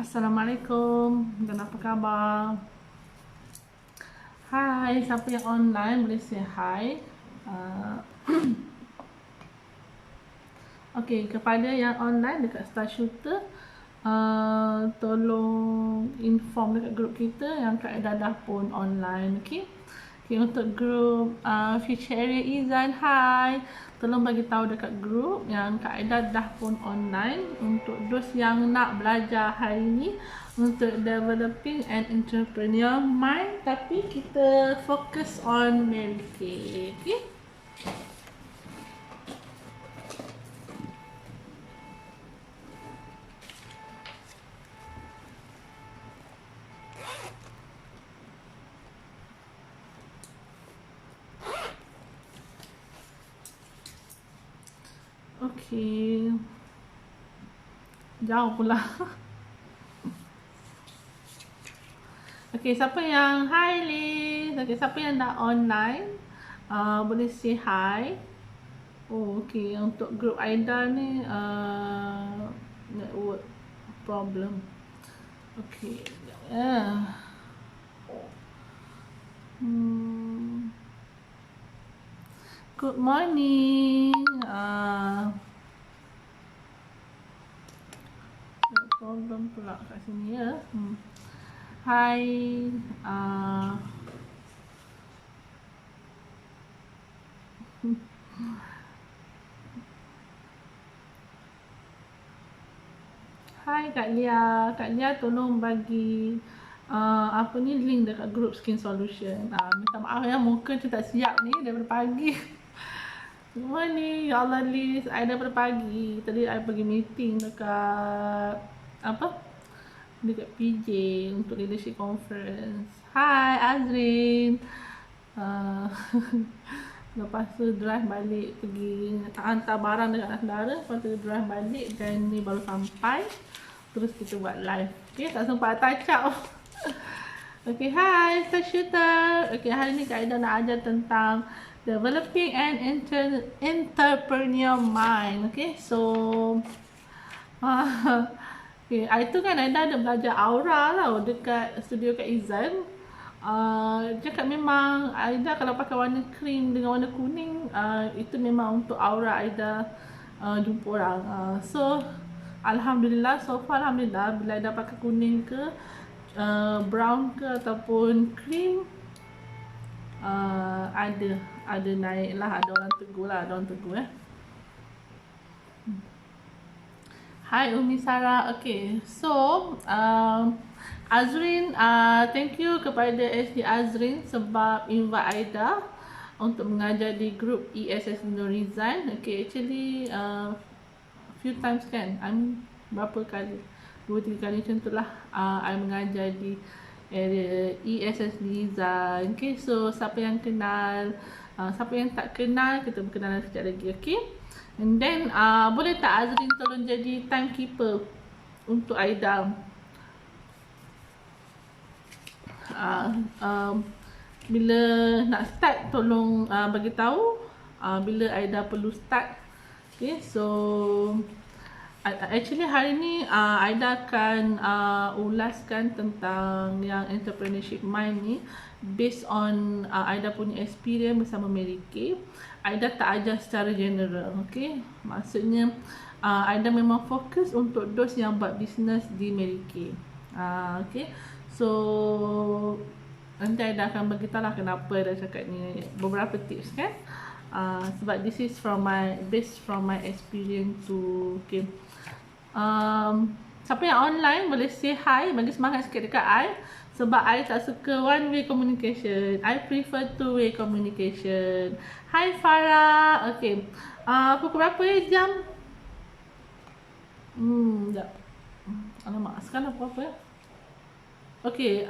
Assalamualaikum dan apa khabar? Hai, siapa yang online boleh say hi. Uh, Okey, kepada yang online dekat Star Shooter, tolong inform dekat grup kita yang Kak Dadah pun online, okey? Okay, untuk grup Future Area Izan, hi. Tolong bagi tahu dekat grup yang Kak Aida dah pun online untuk those yang nak belajar hari ni untuk developing an entrepreneur mind, tapi kita fokus on Mary Kay, okay? Okay. Jauh pula. Okay, siapa yang hi Liz? Okay, siapa yang dah online boleh say hi. Oh, okay. Untuk grup Aida ni network problem. Okay. Good morning. Problem pula kat sini ya. Hai. Hai Kak Lia. Kak Lia tolong bagi apa ni link dekat group Skin Solution. Minta maaf ya, muka tu tak siap ni daripada pagi. Good morning. Ya Allah Liz, I daripada pagi. Tadi I pergi meeting dekat dekat PJ untuk leadership conference. Hai Azrin. Lepas tu drive balik, pergi hantar barang dekat saudara. Lepas tu drive balik dan ni baru sampai. Terus kita buat live. Okay, tak sempat touch up. Okay, hi Star Shooter. Okay, hari ni Kak Aida nak ajar tentang developing an entrepreneur mind. Okay, so okay, hari tu kan Aida ada belajar aura tau dekat studio Kak Izan. Cakap memang Aida kalau pakai warna cream dengan warna kuning, itu memang untuk aura Aida jumpa orang. So Alhamdulillah, so far Alhamdulillah, bila Aida pakai kuning ke brown ke ataupun cream, ada naik lah, ada orang tegur lah, ada orang tegur Hai Umi Sarah. Okay, so Azrin, thank you kepada SD Azrin sebab invite Aida untuk mengajar di grup ESS Norizan. Okay, actually few times kan, berapa kali, 2-3 kali macam tu lah I mengajar di area ESS Norizan. Okay, so siapa yang kenal, siapa yang tak kenal, kita berkenalan sekejap lagi. Okay, and then boleh tak Azrin tolong jadi timekeeper untuk Aida? Bila nak start tolong bagi tahu bila Aida perlu start. Okay, so actually hari ni Aida akan ulaskan tentang yang entrepreneurship mind ni based on Aida punya experience bersama Mary Kay. Aida tak ajar secara general. Okay, maksudnya Aida memang fokus untuk those yang buat business di Mary Kay. Okay, so nanti Aida akan beritahu lah kenapa Aida cakap ni, beberapa tips kan. Sebab this is based from my experience to. Okay, siapa yang online boleh say hi, bagi semangat sikit dekat I. Sebab I tak suka one way communication, I prefer two way communication. Hi Farah. Okay, pukul berapa jam? Sekejap. Alamak, sekarang pukul berapa Okay,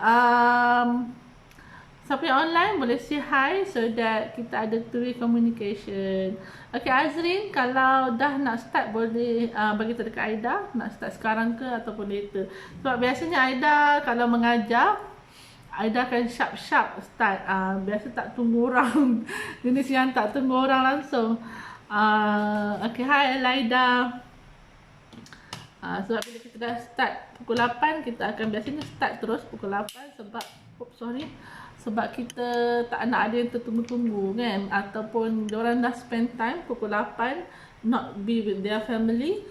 siapa yang online boleh say hi so that kita ada two-way communication. Okay Azrin, kalau dah nak start boleh bagi tahu dekat Aida, nak start sekarang ke ataupun later. Sebab biasanya Aida kalau mengajar, Aida akan sharp-sharp start. Biasa tak tunggu orang. Jenis yang tak tunggu orang langsung. Okay, hi Laida. Sebab bila kita dah start pukul 8, kita akan biasanya start terus pukul 8 sebab sebab kita tak nak ada yang tertunggu-tunggu kan, ataupun diorang dah spend time pukul 8 not be with their family,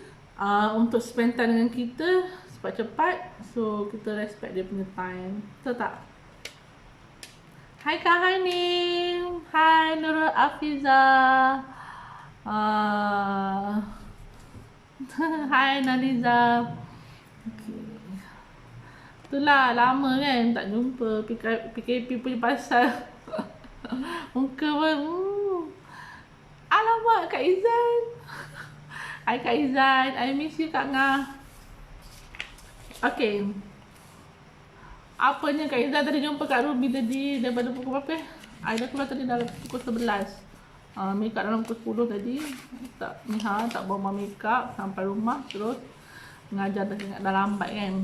untuk spend time dengan kita cepat-cepat, so kita respect dia punya time. Betul tak? Hai Kak Hanim, hai Nurul Afiza, hai Naliza. Okay. Itulah lama kan tak jumpa, PKP punya pasal. Muka pun alamak Kak Izan. Hai Kak Izan, I miss you Kak Ngah. Okay, apanya Kak Izan tadi jumpa Kak Ruby tadi daripada pukul berapa? I dah keluar tadi dalam pukul 11. Make up dalam pukul 10 tadi. Tak bawa make up sampai rumah, terus mengajar dah lambat kan.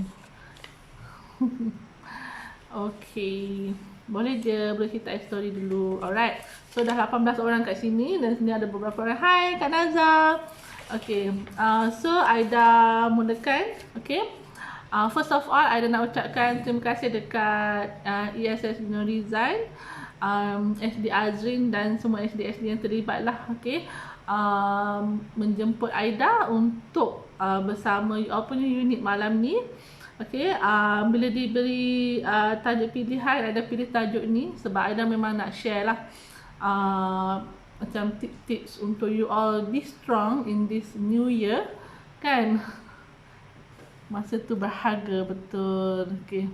Okay, boleh cerita story dulu. Alright, so dah 18 orang kat sini dan sini ada beberapa orang. Hai Kak Nazar. Okay, so Aida mulakan. Okay, first of all Aida nak ucapkan terima kasih dekat ESS Norizal, SD Azrin dan semua SD yang terlibat lah. Okay, menjemput Aida untuk bersama you all punya unit malam ni. Okay, bila diberi tajuk pilihan, Aida pilih tajuk ni sebab Aida memang nak share lah macam tips-tips untuk you all be strong in this new year kan. Masa tu berharga betul. Okay,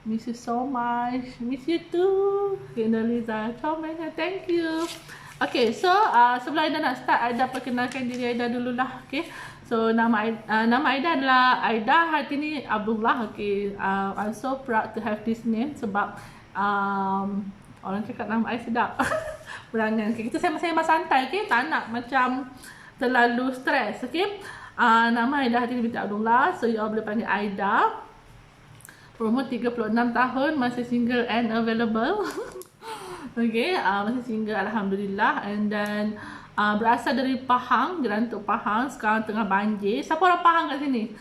miss you so much, miss you too. Okay, Naliza, thank you. Okay, so sebelum Aida nak start, Aida perkenalkan diri Aida dululah. Okay, so nama Aida adalah Aida Hartini Abdullah. Okay, I'm so proud to have this name sebab orang cakap nama I sedap. Berangan. Okay, kita sama-sama santai. Okay, tak nak macam terlalu stres. Okay, nama Aida Hartini binti Abdullah, so you all boleh panggil Aida. Berumur 36 tahun, masih single and available. Okay, masih single alhamdulillah. And then berasal dari Pahang, Gerantuk Pahang. Sekarang tengah banjir. Siapa orang Pahang kat sini?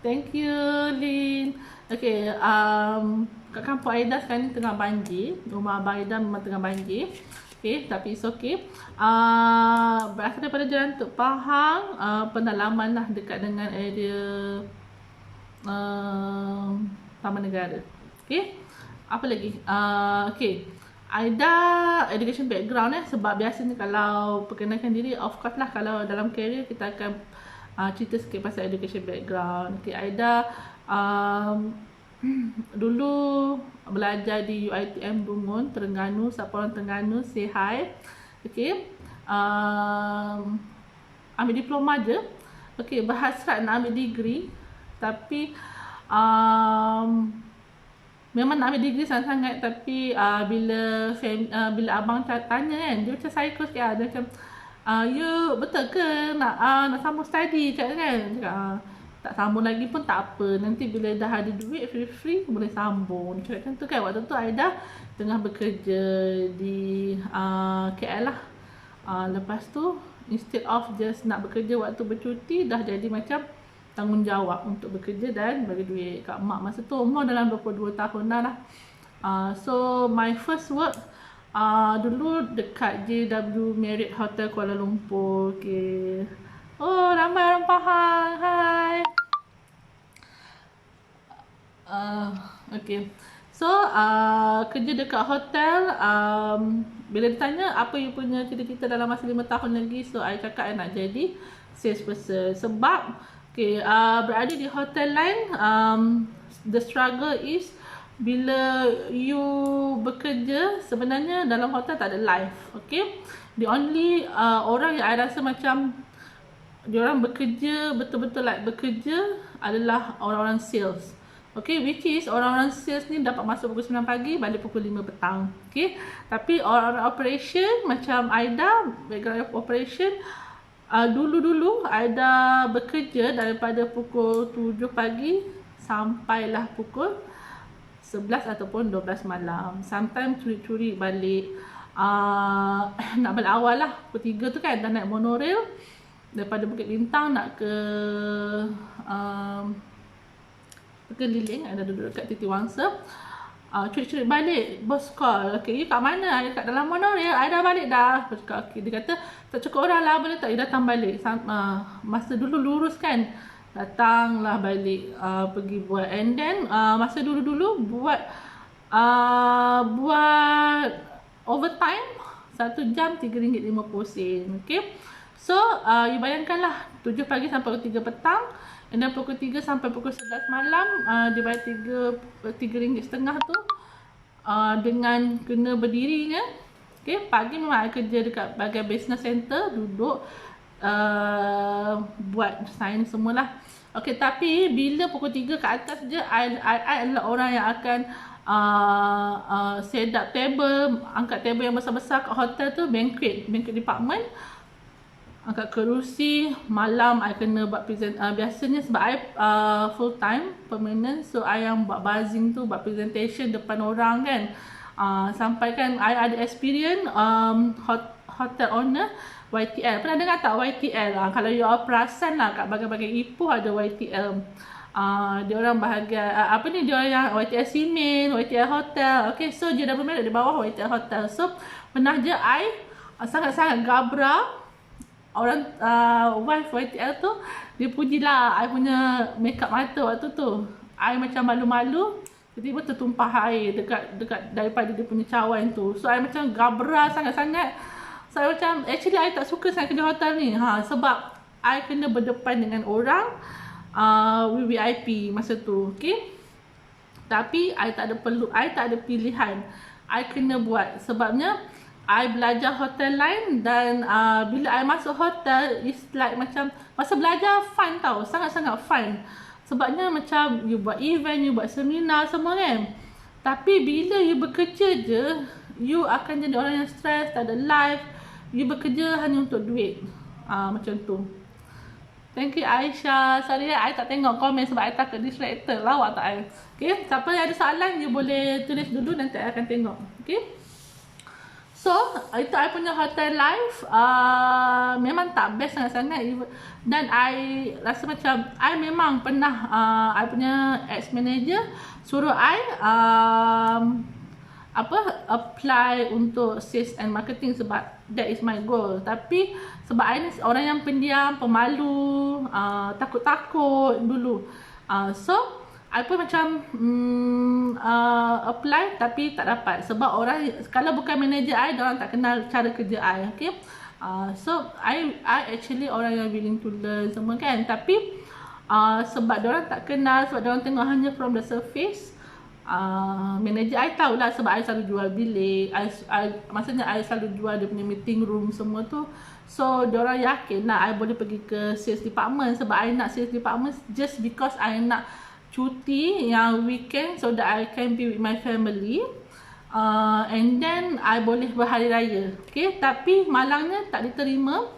Thank you Lin. Okay, kat kampung Aida sekarang ni tengah banjir. Rumah abang Aida memang tengah banjir. Okay, tapi it's okay. Berasal daripada Gerantuk Pahang. Pendalaman lah dekat dengan area Taman Negara. Okay, apa lagi? Okay, Aida education background sebab biasanya kalau perkenalkan diri, of course lah kalau dalam career kita akan cerita sikit pasal education background. Okay, Aida dulu belajar di UiTM Bungun, Terengganu. Siapa orang Terengganu say hi. Okay, ambil diploma je. Okay, berhasrat nak ambil degree, tapi memang nak ambil degree sangat-sangat, tapi bila abang tanya kan, dia macam psycho sikit. Dia macam you betul ke nak sambung study kan? Cakap, tak sambung lagi pun tak apa, nanti bila dah ada duit free boleh sambung. Cakap macam tu kan. Waktu tu Aida tengah bekerja di KL lah. Lepas tu instead of just nak bekerja waktu bercuti, dah jadi macam tanggungjawab untuk bekerja dan bagi duit kat mak. Masa tu umur dalam 22 tahun dah lah. So my first work dulu dekat JW Marriott Hotel Kuala Lumpur. Okay, oh ramai orang Pahang. Hai. Okay, so kerja dekat hotel. Bila ditanya apa you punya cita-cita dalam masa 5 tahun lagi, so I cakap I nak jadi salesperson. Sebab okay, berada di hotel line, the struggle is bila you bekerja, sebenarnya dalam hotel tak ada life. Okay, the only orang yang I rasa macam diorang bekerja betul-betul like bekerja adalah orang-orang sales. Okay, which is orang-orang sales ni dapat masuk pukul 9 pagi, balik pukul 5 petang. Okay, tapi orang-orang operation macam Aida, background operation, dulu-dulu Aida bekerja daripada pukul 7 pagi sampailah pukul 11 ataupun 12 malam. Sometimes curi-curi balik, nak balik awal lah, pukul 3 tu kan dah naik monorail. daripada Bukit Lintang nak ke Liling. Aida duduk dekat Titi Wangsa. Curik-curik balik, bos call, okay, you kat mana? Aida kat dalam monorail. Aida balik dah. Okay, dia kata tak cukup orang lah, boleh tak you datang balik? Masa dulu lurus kan, datanglah balik, pergi buat. And then masa dulu-dulu buat overtime 1 jam RM3.50. Okay, so you bayangkanlah 7 pagi sampai pukul 3 petang, and then pukul 3 sampai pukul 11 malam, dibayar RM3.50 tu, dengan kena berdirinya. Okay, pagi memang I kerja dekat bahagian business center, duduk buat sign semualah. Okay, tapi bila pukul 3 ke atas je, I adalah orang yang akan set up table, angkat table yang besar-besar kat hotel tu, banquet department, angkat kerusi. Malam I kena buat biasanya sebab I full time permanent, so I yang buat buzzing tu, buat presentation depan orang kan. Sampai kan I ada experience hotel owner YTL. Pernah dengar tak YTL? Kalau you all perasan lah, kat bahagian-bahagian Ipoh ada YTL. Dia orang bahagian dia orang yang YTL Simin, YTL Hotel. Okay, so dia dah bermerek di bawah YTL Hotel. So pernah je I sangat-sangat gabra orang wife YTL tu. Dia pujilah I punya makeup mata waktu tu. I macam malu-malu, tiba-tiba tertumpah air dekat daripada dia punya cawan tu. So I macam gabra sangat-sangat. So I macam actually I tak suka sangat kerja hotel ni. Sebab I kena berdepan dengan orang VIP masa tu. Okay, tapi I tak ada pilihan. I kena buat sebabnya I belajar hotel line. Dan bila I masuk hotel, it's like macam masa belajar fun tau, sangat-sangat fun. Sebabnya macam you buat event, you buat seminar semua kan. Tapi bila you bekerja je, you akan jadi orang yang stres, tak ada life. You bekerja hanya untuk duit. Macam tu. Thank you Aisyah. Sorry I tak tengok komen sebab I takut distracted. Lawak tak I. Okay, siapa yang ada soalan, you boleh tulis dulu, nanti I akan tengok. Okay, so itu I punya hotel life. Memang tak best sangat-sangat. Dan I rasa macam I memang pernah I punya ex-manager suruh I apply untuk sales and marketing sebab that is my goal. Tapi sebab I ni orang yang pendiam, pemalu, takut-takut dulu. So I pun macam apply tapi tak dapat sebab orang, kalau bukan manager I, diorang tak kenal cara kerja I. Okay, so I actually orang yang willing to learn semua kan. Tapi sebab diorang tak kenal, sebab diorang tengok hanya from the surface. Manager I tahulah sebab I selalu jual bilik, maksudnya I selalu jual dia punya meeting room semua tu. So diorang yakin lah I boleh pergi ke sales department sebab I nak sales department just because I nak cuti yang weekend so that I can be with my family, and then I boleh berhari raya. Okay, tapi malangnya tak diterima.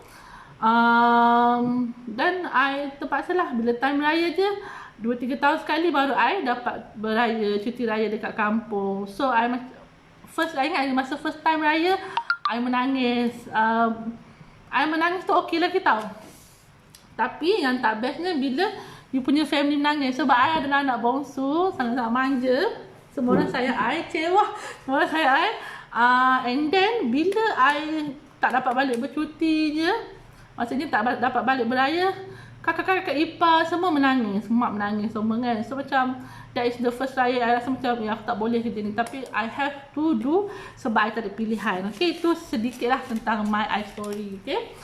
Dan I terpaksalah bila time raya je, 2-3 tahun sekali baru I dapat beraya, cuti raya dekat kampung. So I ingat masa first time raya I menangis. I menangis tu okey lagi tau. Tapi yang tak bestnya bila you punya family menangis. Sebab I adalah anak bongsu, sangat-sangat manja. Semua orang sayang I, cewah. Semua orang sayang I. And then bila I tak dapat balik bercuti je, maksudnya tak dapat balik beraya, kakak-kakak ipar semua menangis, mak menangis semua kan. So macam that is the first raya I rasa macam aku tak boleh kerja ni, tapi I have to do sebab I tak ada pilihan. Okay, itu sedikit lah tentang my story. Okay,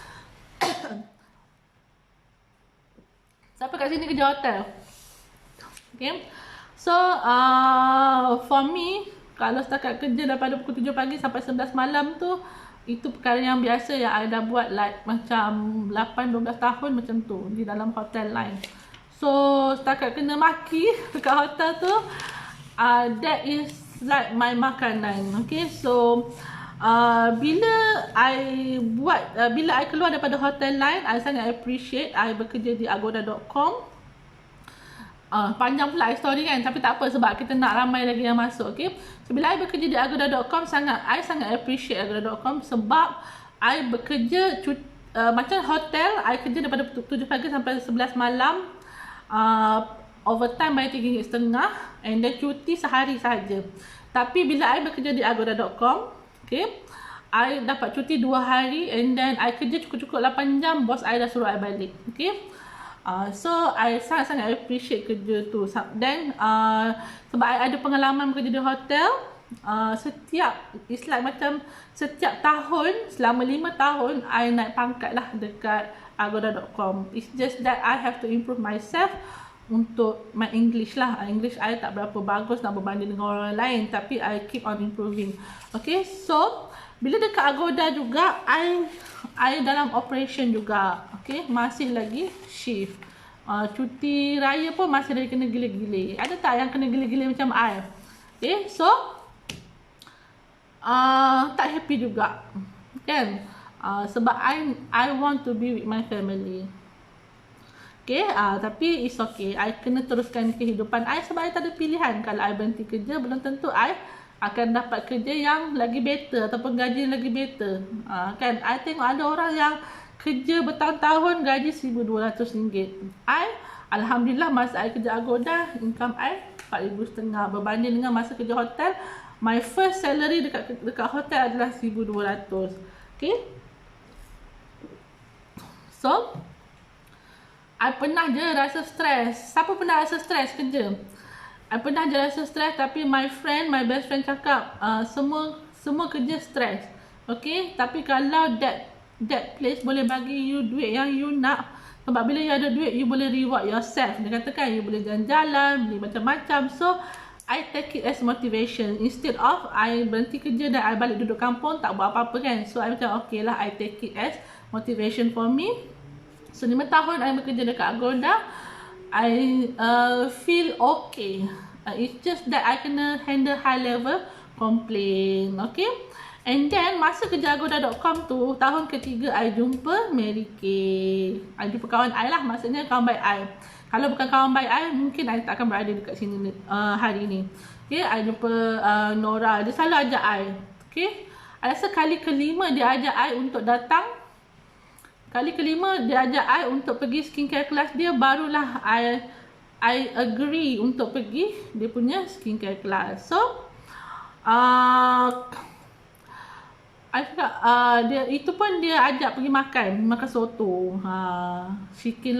siapa kat sini kerja hotel? Okay, so for me, kalau setakat kerja daripada pukul 7 pagi sampai 11 malam tu, itu perkara yang biasa yang I dah buat like macam 8-12 tahun macam tu di dalam hotel line. So setakat kena maki dekat hotel tu, that is like my makanan. Okay, so bila I keluar daripada hotel line, I sangat appreciate I bekerja di agoda.com. Panjang pula story kan, tapi tak apa sebab kita nak ramai lagi yang masuk. Okay, so bila I bekerja di agoda.com, I sangat appreciate agoda.com sebab I bekerja macam hotel, I kerja daripada 7 pagi sampai 11 malam. Overtime bayar RM3.50 and then cuti sehari sahaja. Tapi bila I bekerja di agoda.com, okay, I dapat cuti 2 hari and then I kerja cukup-cukup 8 jam, bos I dah suruh I balik. Okay. So I sangat-sangat appreciate kerja tu. Then sebab I ada pengalaman bekerja di hotel, it's like macam setiap tahun selama 5 tahun I naik pangkat lah dekat agoda.com. It's just that I have to improve myself untuk my English lah. English I tak berapa bagus nak berbanding dengan orang lain, tapi I keep on improving. Okay, so bila dekat Agoda juga I dalam operation juga. Okay, masih lagi shift. Cuti raya pun masih lagi kena gila-gila. Ada tak yang kena gila-gila macam I? Okay, so tak happy juga kan, sebab I want to be with my family. Okay, tapi it's okay. I kena teruskan kehidupan I sebab I tak ada pilihan. Kalau I berhenti kerja, belum tentu I akan dapat kerja yang lagi better ataupun gaji yang lagi better. Kan, I tengok ada orang yang kerja bertahun-tahun gaji RM1,200. Alhamdulillah masa I kerja Agoda, income I RM4,500. Berbanding dengan masa kerja hotel, my first salary dekat hotel adalah RM1,200. Okay, so I pernah je rasa stres. Siapa pernah rasa stres kerja? I pernah je rasa stres, tapi my best friend cakap semua kerja stres. Okay, tapi kalau that place boleh bagi you duit yang you nak, sebab bila you ada duit, you boleh reward yourself. Dia katakan you boleh jalan-jalan, beli macam-macam. So I take it as motivation. Instead of I berhenti kerja dan I balik duduk kampung tak buat apa-apa kan. So I macam okay lah, I take it as motivation for me. So 5 tahun I bekerja dekat Agoda, I feel okay. It's just that I kena handle high level complaint. Okay. And then masa kerja agoda.com tu, tahun ketiga I jumpa Mary Kay. I jumpa kawan I lah, maksudnya kawan baik I. Kalau bukan kawan baik I, mungkin I tak akan berada dekat sini hari ni. Okay, I jumpa Nora. Dia selalu ajak I. Okay, I rasa kali kelima dia ajak I untuk datang. Kali kelima dia ajak I untuk pergi skincare class dia, barulah I agree untuk pergi dia punya skincare class. So I cakap itu pun dia ajak pergi makan soto. Shikin,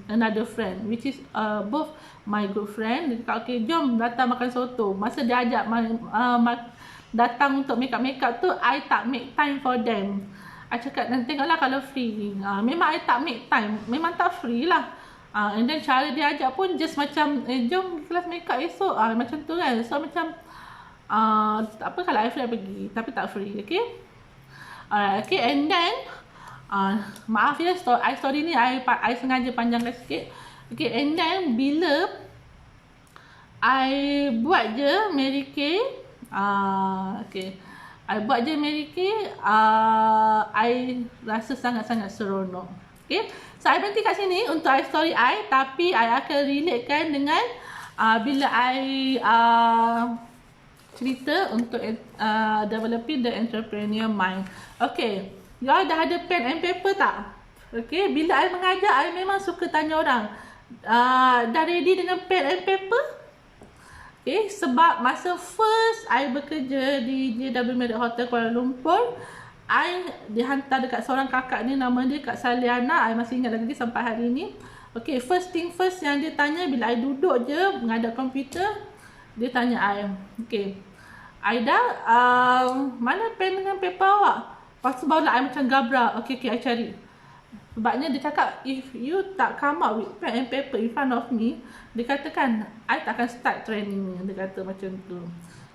another friend, which is both my good friend. Dia cakap okay, jom datang makan soto. Masa dia ajak datang untuk make up tu, I tak make time for them. I cakap nanti tengoklah kalau free. Memang I tak make time, memang tak free lah. And then cara dia ajak pun just macam jom kelas makeup esok, macam tu kan. So macam apa kalau I free I pergi, tapi tak free. Okay, okay. And then maaf ya, story ni I sengaja panjangkan sikit. Okay, and then bila I buat je Mary Kay, okay, I buat je Mary Kay, I rasa sangat-sangat seronok. Okay, so I berhenti kat sini untuk story I, tapi I akan relatekan dengan bila I cerita untuk developing the entrepreneur mind. Okay, y'all dah ada pen and paper tak? Okay, bila I mengajar, I memang suka tanya orang, dah ready dengan pen and paper? Okay, sebab masa first I bekerja di JW Marriott Hotel Kuala Lumpur, I dihantar dekat seorang kakak ni, nama dia Kak Saliana. I masih ingat lagi sampai hari ni. Okay, first thing first yang dia tanya bila I duduk je menghadap komputer, dia tanya I, okay, Aida, mana pen dengan paper awak? Lepas tu barulah I macam gabra. Okay, I cari. Sebabnya dia cakap, if you tak come up with pen and paper in front of me, dia katakan, I tak akan start training ni. Dia kata macam tu.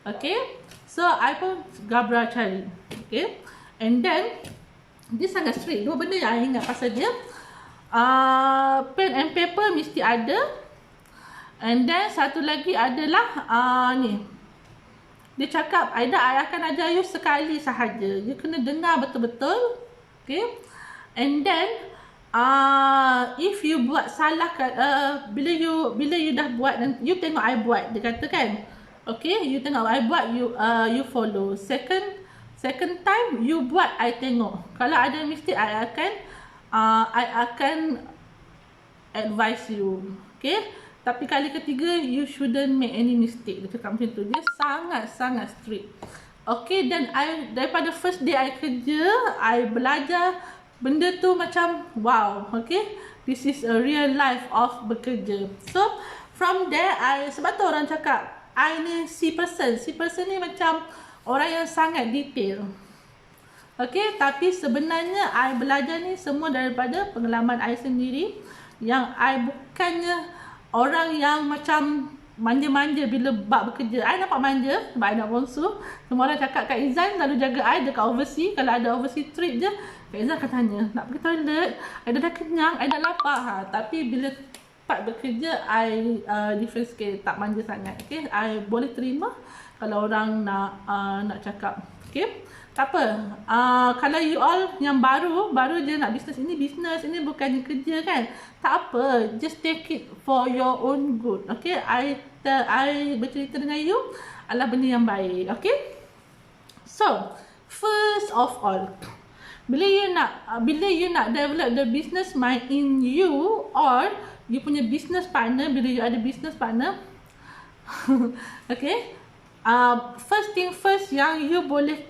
Okay, so I pun gabra cari. Okay, and then dia sangat strict. Dua benda yang I ingat pasal dia, pen and paper mesti ada. And then satu lagi adalah ni, dia cakap, Aida, I akan ajar you sekali sahaja. You kena dengar betul-betul. Okay, and then if you buat salah, bila you dah buat, you tengok I buat, dia kata kan. Okay, you tengok I buat, you follow. Second time you buat, I tengok. Kalau ada mistake, I akan I akan advise you. Okay, tapi kali ketiga you shouldn't make any mistake. Dia cakap macam tu. Dia sangat-sangat strict. Okay, dan daripada first day I kerja, I belajar benda tu macam wow. Okay, this is a real life of bekerja. So from there, sebab tu orang cakap I ni C person ni macam orang yang sangat detail. Okay, tapi sebenarnya I belajar ni semua daripada pengalaman I sendiri, yang I bukannya orang yang macam manja-manja bila bab bekerja. I nampak manja sebab I nak bongsu. Semua orang cakap Kak Izan selalu jaga I dekat overseas. Kalau ada overseas trip je, Kak Izan akan tanya, nak pergi toilet? I dah kenyang, I dah lapar. Tapi bila part bekerja, I different scale, tak manja sangat. Okay, I boleh terima kalau orang nak cakap. Okay, tak apa. Kalau you all yang baru je nak bisnes, ini bukannya kerja kan. Tak apa, just take it for your own good. Okay, I bercerita dengan you adalah benda yang baik. Okay, so first of all, bila you nak develop the business mind in you, or you punya business partner, bila you ada business partner, okay, first thing first yang you boleh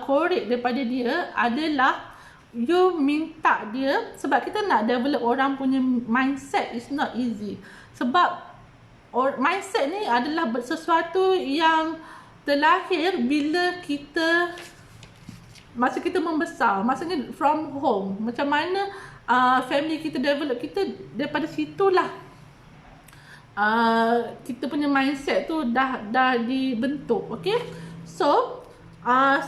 korek daripada dia adalah you minta dia, sebab kita nak develop orang punya mindset is not easy. Sebab mindset ni adalah sesuatu yang terlahir bila masa kita membesar, maksudnya from home. Macam mana family kita develop kita, daripada situlah kita punya mindset tu dah dibentuk. Okay, so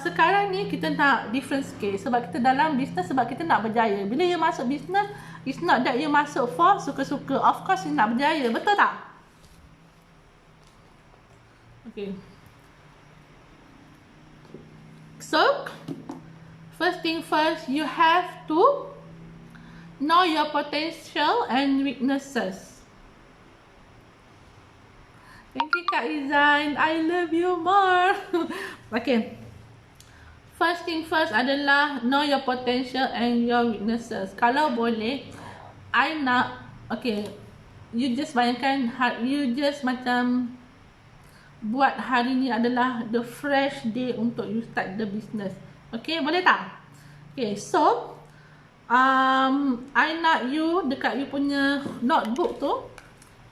sekarang ni kita nak different scale, sebab kita dalam business, sebab kita nak berjaya. Bila you masuk business, it's not that you masuk for suka-suka. Of course you nak berjaya, betul tak? Okay, so first thing first, you have to know your potential and weaknesses. Thank you Kak Izan, I love you more. Okay, first thing first adalah know your potential and your weaknesses. Kalau boleh, okay, you just bayangkan, you just macam buat hari ni adalah the fresh day untuk you start the business. Okay, boleh tak? Okay, so I nak you dekat you punya notebook tu,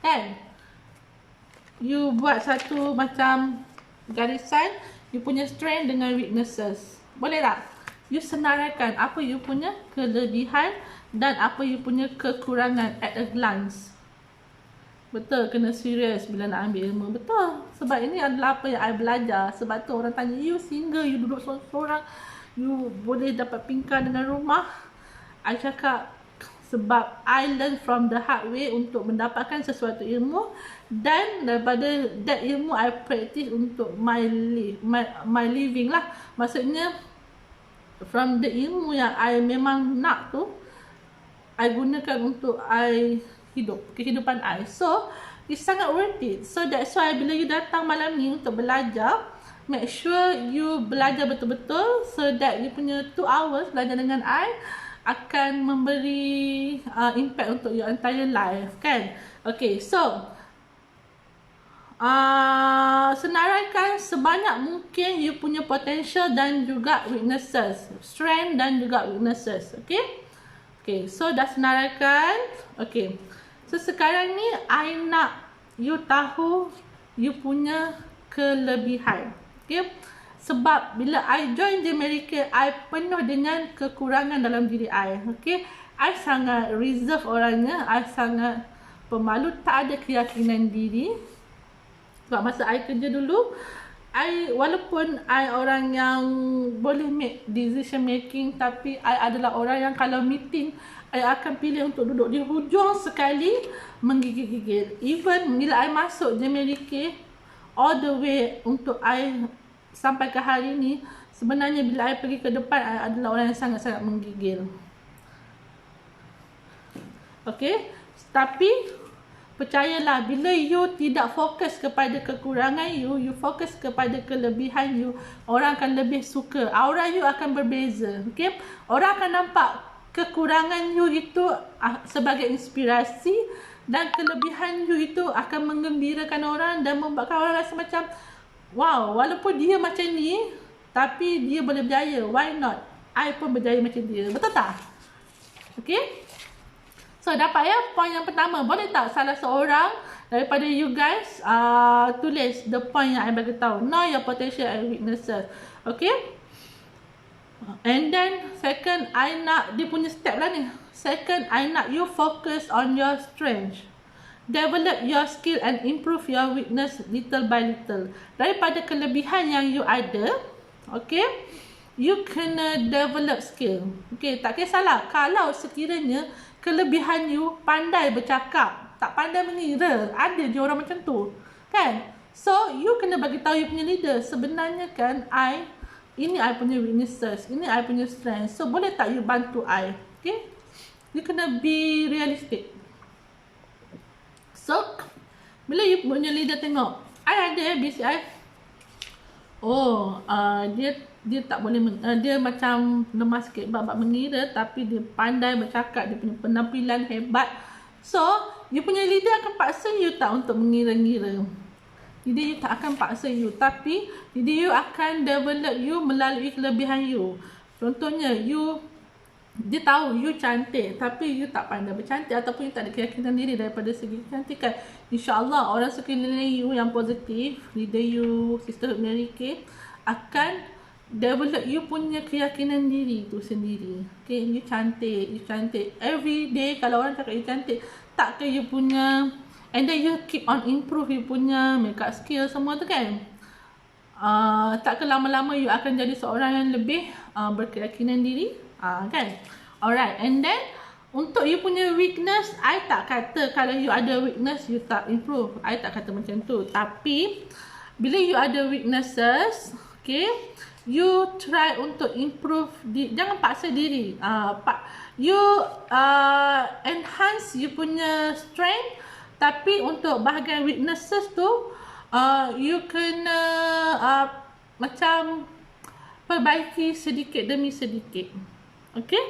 kan, you buat satu macam garisan you punya strength dengan weaknesses. Boleh tak? You senaraikan apa you punya kelebihan dan apa you punya kekurangan at a glance. Betul, kena serius bila nak ambil ilmu. Betul, sebab ini adalah apa yang I belajar. Sebab tu orang tanya, you single, you duduk seorang-seorang, you boleh dapat pingkan dengan rumah. I cakap, sebab I learn from the hard way untuk mendapatkan sesuatu ilmu, dan daripada that ilmu I practice untuk my living lah. Maksudnya from the ilmu yang I memang nak tu, I gunakan untuk kehidupan I. So it's sangat worth it. So that's why bila you datang malam ni untuk belajar, make sure you belajar betul-betul, so that you punya 2 hours belajar dengan I akan memberi impact untuk your entire life, kan? Okay, so senaraikan sebanyak mungkin you punya potential dan juga weaknesses, strength dan juga weaknesses. Okay, okay, so dah senaraikan. Okay, so sekarang ni I nak you tahu you punya kelebihan. Okay, sebab bila I join di Amerika, I penuh dengan kekurangan dalam diri I. Okay, I sangat reserve orangnya, I sangat pemalu, tak ada keyakinan diri. Sebab masa I kerja dulu, walaupun I orang yang boleh make decision making, tapi I adalah orang yang kalau meeting, I akan pilih untuk duduk di hujung sekali, menggigil-gigil. Even bila I masuk di Amerika, all the way untuk I sampai ke hari ni, sebenarnya bila I pergi ke depan, I adalah orang yang sangat-sangat menggigil. Okay, tapi percayalah, bila you tidak fokus kepada kekurangan you fokus kepada kelebihan you, orang akan lebih suka. Aura you akan berbeza. Okay, orang akan nampak kekurangan you itu sebagai inspirasi, dan kelebihan you itu akan menggembirakan orang dan membuatkan orang rasa macam wow, walaupun dia macam ni tapi dia boleh berjaya, why not I pun berjaya macam dia, betul tak? Okay, so dapat ya point yang pertama. Boleh tak salah seorang daripada you guys tulis the point yang I bagi tahu, know your potential and weaknesses. Okay, and then second, I nak dia punya step lah ni. Second, I nak you focus on your strength, develop your skill and improve your weakness little by little. Daripada kelebihan yang you ada, okay, you kena develop skill. Okay, tak kisahlah kalau sekiranya kelebihan you pandai bercakap, tak pandai mengira, ada je orang macam tu, kan? So you kena bagi tahu you punya leader, sebenarnya kan ini I punya weaknesses, ini I punya strength. So boleh tak you bantu I? Okay, you kena be realistic. So bila you punya leader tengok I ada BCI, oh dia tak boleh dia macam lemah sikit bab mengira, tapi dia pandai bercakap, dia punya penampilan hebat. So you punya leader akan paksa you tak untuk mengira-ngira. Leader you tak akan paksa you, tapi leader you akan develop you melalui kelebihan you. Contohnya dia tahu you cantik tapi you tak pandai bercantik, ataupun you tak ada keyakinan diri daripada segi kecantikan. InsyaAllah orang sekeliling you yang positif, leader you, Sisterhood Mary Kay, akan develop you punya keyakinan diri tu sendiri. Okay, you cantik every day. Kalau orang cakap you cantik, tak ke you punya, and then you keep on improve you punya makeup skill semua tu kan, tak ke lama-lama you akan jadi seorang yang lebih berkeyakinan diri, kan. Alright, and then untuk you punya weakness, I tak kata kalau you ada weakness you tak improve, I tak kata macam tu. Tapi bila you ada weaknesses, okay, you try untuk improve, jangan paksa diri. You enhance you punya strength, tapi untuk bahagian weaknesses tu you kena macam perbaiki sedikit demi sedikit. Okay,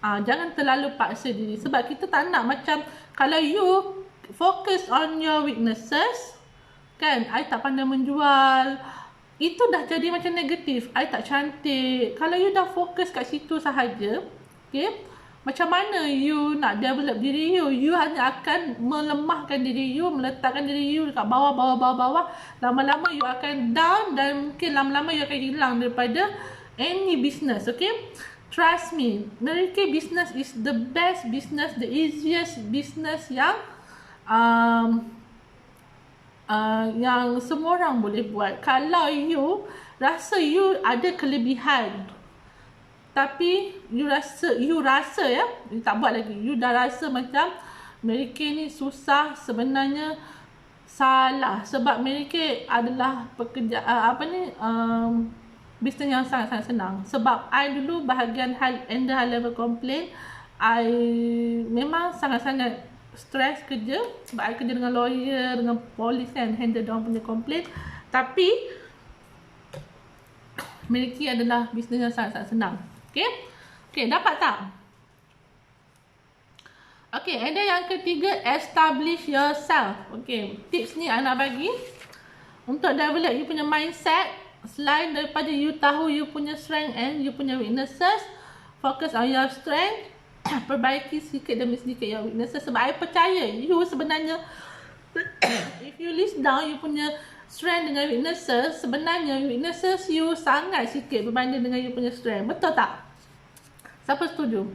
jangan terlalu paksa diri, sebab kita tak nak macam kalau you focus on your weaknesses, kan, I tak pandai menjual, itu dah jadi macam negatif, I tak cantik. Kalau you dah fokus kat situ sahaja, okay, macam mana you nak develop diri you? You hanya akan melemahkan diri you, meletakkan diri you dekat bawah. Lama-lama you akan down, dan mungkin lama-lama you akan hilang daripada any business. Okay, trust me, Mary Kay business is the best business, the easiest business yang yang semua orang boleh buat. Kalau you rasa you ada kelebihan, tapi you rasa ya, you tak buat lagi, you dah rasa macam Mary Kay ni susah, sebenarnya salah. Sebab Mary Kay adalah bisnes yang sangat-sangat senang. Sebab I dulu bahagian high level complaint, I memang sangat-sangat stres kerja, sebab I kerja dengan lawyer, dengan polis kan, handle diorang punya komplain. Tapi Mary Kay adalah bisnes yang sangat-sangat senang. Okay, dapat tak? Okay, and then yang ketiga, establish yourself. Okay, tips ni I nak bagi untuk develop you punya mindset. Selain daripada you tahu you punya strength and you punya weaknesses, focus on your strength, perbaiki sedikit demi sedikit your weaknesses. Sebab I percaya you sebenarnya if you list down you punya strength dengan weaknesses, sebenarnya weaknesses you sangat sikit berbanding dengan you punya strength. Betul tak? Siapa setuju?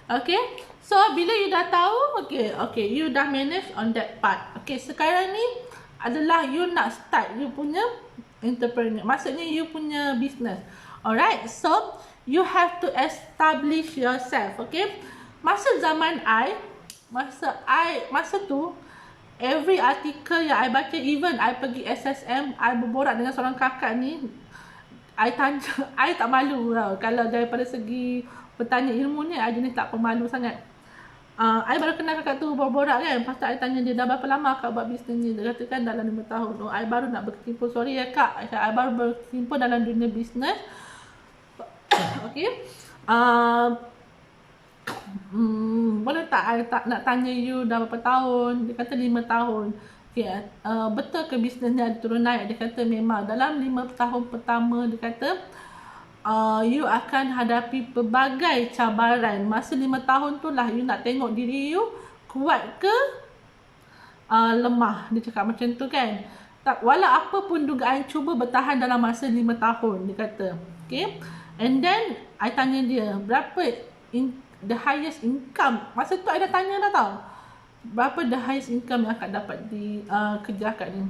Okay, so bila you dah tahu, okay, you dah manage on that part. Okay, sekarang ni adalah you nak start you punya entrepreneur, maksudnya you punya business. Alright, so you have to establish yourself. Okay, masa zaman masa tu, every article yang I baca, even I pergi SSM, I berborak dengan seorang kakak ni, I tanya, I tak malu tau. Kalau daripada segi bertanya ilmu ni, I jenis tak pemalu sangat. I baru kenal kakak tu berborak kan. Lepas tu I tanya dia, dah berapa lama kak buat bisnes ni? Dia kata kan dalam 5 tahun. Oh, I baru nak berkecimpung. Sorry ya kak, I baru berkecimpung dalam dunia bisnes. Okay, boleh tak I tak nak tanya you dah berapa tahun? Dia kata 5 tahun. Okay, betul ke bisnesnya ada turun naik? Dia kata memang dalam 5 tahun pertama, dia kata you akan hadapi pelbagai cabaran. Masa 5 tahun tu lah you nak tengok diri you kuat ke lemah. Dia cakap macam tu kan. Walau apa pun dugaan, cuba bertahan dalam masa 5 tahun, dia kata. Okay. And then I tanya dia, berapa the highest income? Masa tu I dah tanya dah tau, berapa the highest income yang akan dapat di kerja akad ni.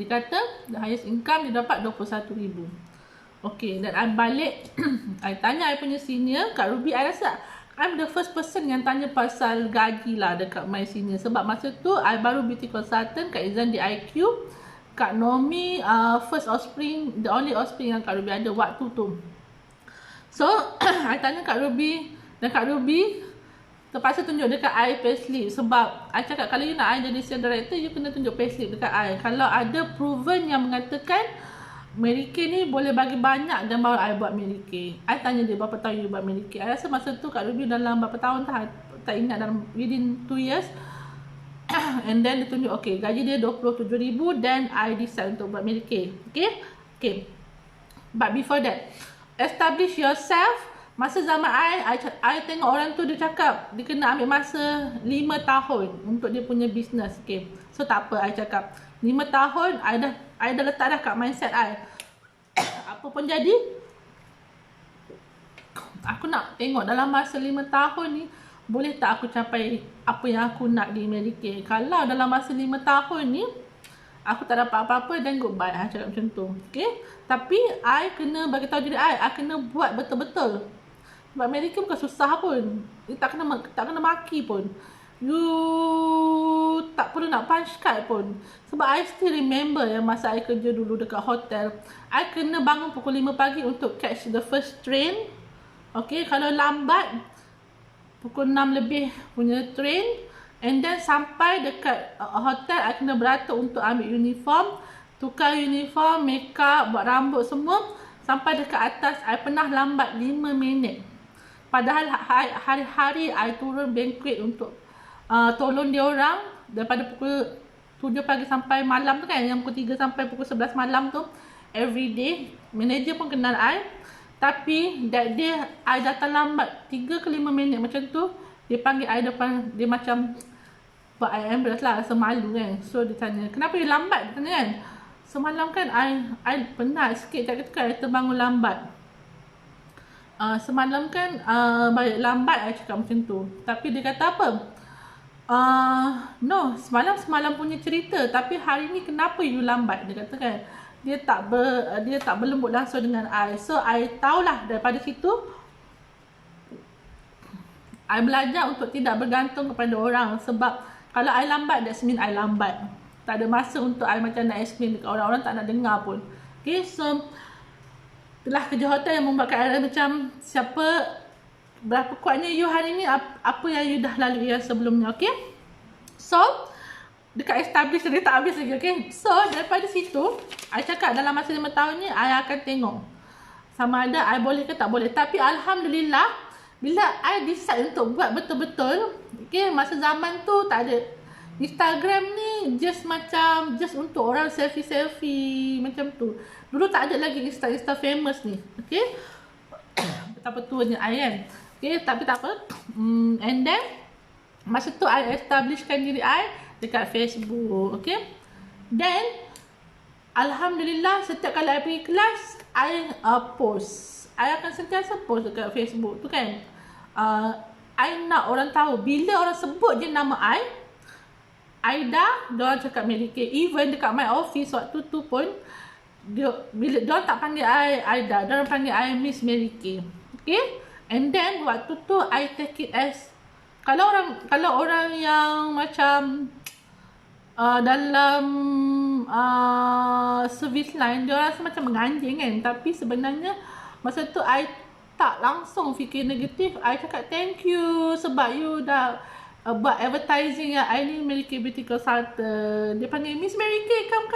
Dia kata the highest income dia dapat 21,000. Okay, dan I balik I tanya I punya senior Kak Ruby. I rasa I'm the first person yang tanya pasal gaji lah dekat my senior. Sebab masa tu I baru beauty consultant, Kak Izan di IQ, Kak Nomi first offspring, the only offspring yang Kak Ruby ada waktu tu. So I tanya Kak Ruby, dan Kak Ruby terpaksa tunjuk dekat I payslip. Sebab I cakap kalau you nak I jadi sales director, you kena tunjuk payslip dekat I. Kalau ada proven yang mengatakan Mary Kay ni boleh bagi banyak, dan baru I buat Mary Kay. I tanya dia berapa tahun you buat Mary Kay. I rasa masa tu Kak Ruby dalam berapa tahun tak ingat, dalam within 2 years. And then dia tunjuk okay, gaji dia 27,000, then I decide untuk buat Mary Kay. Okay. But before that, establish yourself. Masa zaman I tengok orang tu, dia cakap dia kena ambil masa 5 tahun untuk dia punya business. Okay, so tak apa, I cakap 5 tahun I dah letak dah kat mindset I. Apa pun jadi, aku nak tengok dalam masa 5 tahun ni boleh tak aku capai apa yang aku nak di Mary Kay. Kalau dalam masa 5 tahun ni aku tak dapat apa-apa, then goodbye. I cakap macam tu. Okay, tapi I kena bagi tahu diri I kena buat betul-betul. Sebab Mary Kay bukan susah pun. Tak kena maki pun. You tak perlu nak punch card pun. Sebab I still remember yang masa I kerja dulu dekat hotel, I kena bangun pukul 5 pagi untuk catch the first train. Okay, kalau lambat pukul 6 lebih punya train. And then sampai dekat hotel, I kena beratur untuk ambil uniform, tukar uniform, make up, buat rambut semua. Sampai dekat atas, I pernah lambat 5 minit. Padahal hari-hari I turun banquet untuk tolong dia orang daripada pukul 7 pagi sampai malam tu kan, yang pukul 3 sampai pukul 11 malam tu, every day. Manager pun kenal I. Tapi that day I datang lambat 3 ke 5 minit macam tu. Dia panggil I depan, dia macam buat I embarrass lah, rasa malu kan. So dia tanya, kenapa you lambat? Dia tanya kan, semalam kan I penat sikit, tak kata I terbangun lambat. Semalam kan balik lambat, I cakap macam tu. Tapi dia kata apa? No, semalam punya cerita, tapi hari ni kenapa you lambat? Dia kata kan, dia tak berlembut langsung dengan I. So I tahulah daripada situ, I belajar untuk tidak bergantung kepada orang. Sebab kalau I lambat, that means I lambat. Tak ada masa untuk I macam nak explain dekat orang-orang, tak nak dengar pun. Okay, so itulah kerja hotel yang membuatkan I macam berapa kuatnya you hari ni, apa yang you dah lalui yang sebelumnya. Okay, so dekat establish dia tak habis lagi. Okay, so daripada situ I cakap dalam masa 5 tahun ni I akan tengok sama ada I boleh ke tak boleh. Tapi Alhamdulillah, bila I decide untuk buat betul-betul, okay, masa zaman tu tak ada Instagram ni, just untuk orang selfie macam tu. Dulu tak ada lagi Insta famous ni. Okay, betapa tuanya I kan. Okay, tapi tak apa. And then masa tu I establishkan diri I dekat Facebook. Okay, then Alhamdulillah, setiap kali I pergi kelas, I post. I akan sentiasa post dekat Facebook tu kan. I nak orang tahu. Bila orang sebut je nama I, Aida, diorang cakap Mary Kay. Even dekat my office waktu tu pun, bila diorang tak panggil I Aida, diorang panggil I Miss Mary Kay. Okay, and then waktu tu I take it as, kalau orang yang macam dalam service line, diorang rasa macam menganjing kan. Tapi sebenarnya masa tu I tak langsung fikir negatif. I cakap thank you sebab you dah buat advertising yang I ni Mary Kay beauty consultant. Dia panggil, Miss Mary Kay, come.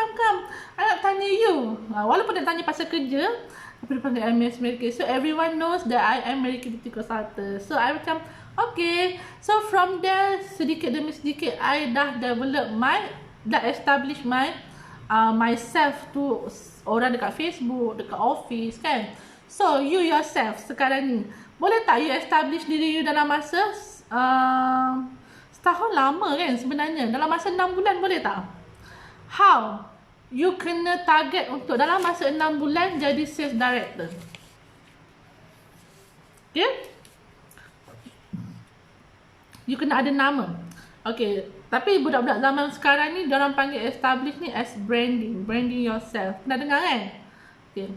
I nak tanya you. Walaupun dia tanya pasal kerja, tapi dia panggil I Miss Mary Kay. So everyone knows that I am Mary Kay beauty consultant. So I macam, okay. So from there, sedikit demi sedikit, I dah establish myself tu orang dekat Facebook, dekat office kan. So you yourself sekarang ni, boleh tak you establish diri you dalam masa setahun lama kan sebenarnya, dalam masa 6 bulan boleh tak? How? You kena target untuk dalam masa 6 bulan jadi sales director. Okay? You kena ada nama. Okay, tapi budak-budak zaman sekarang ni diorang panggil establish ni as branding yourself. Pernah dengar kan? Okay.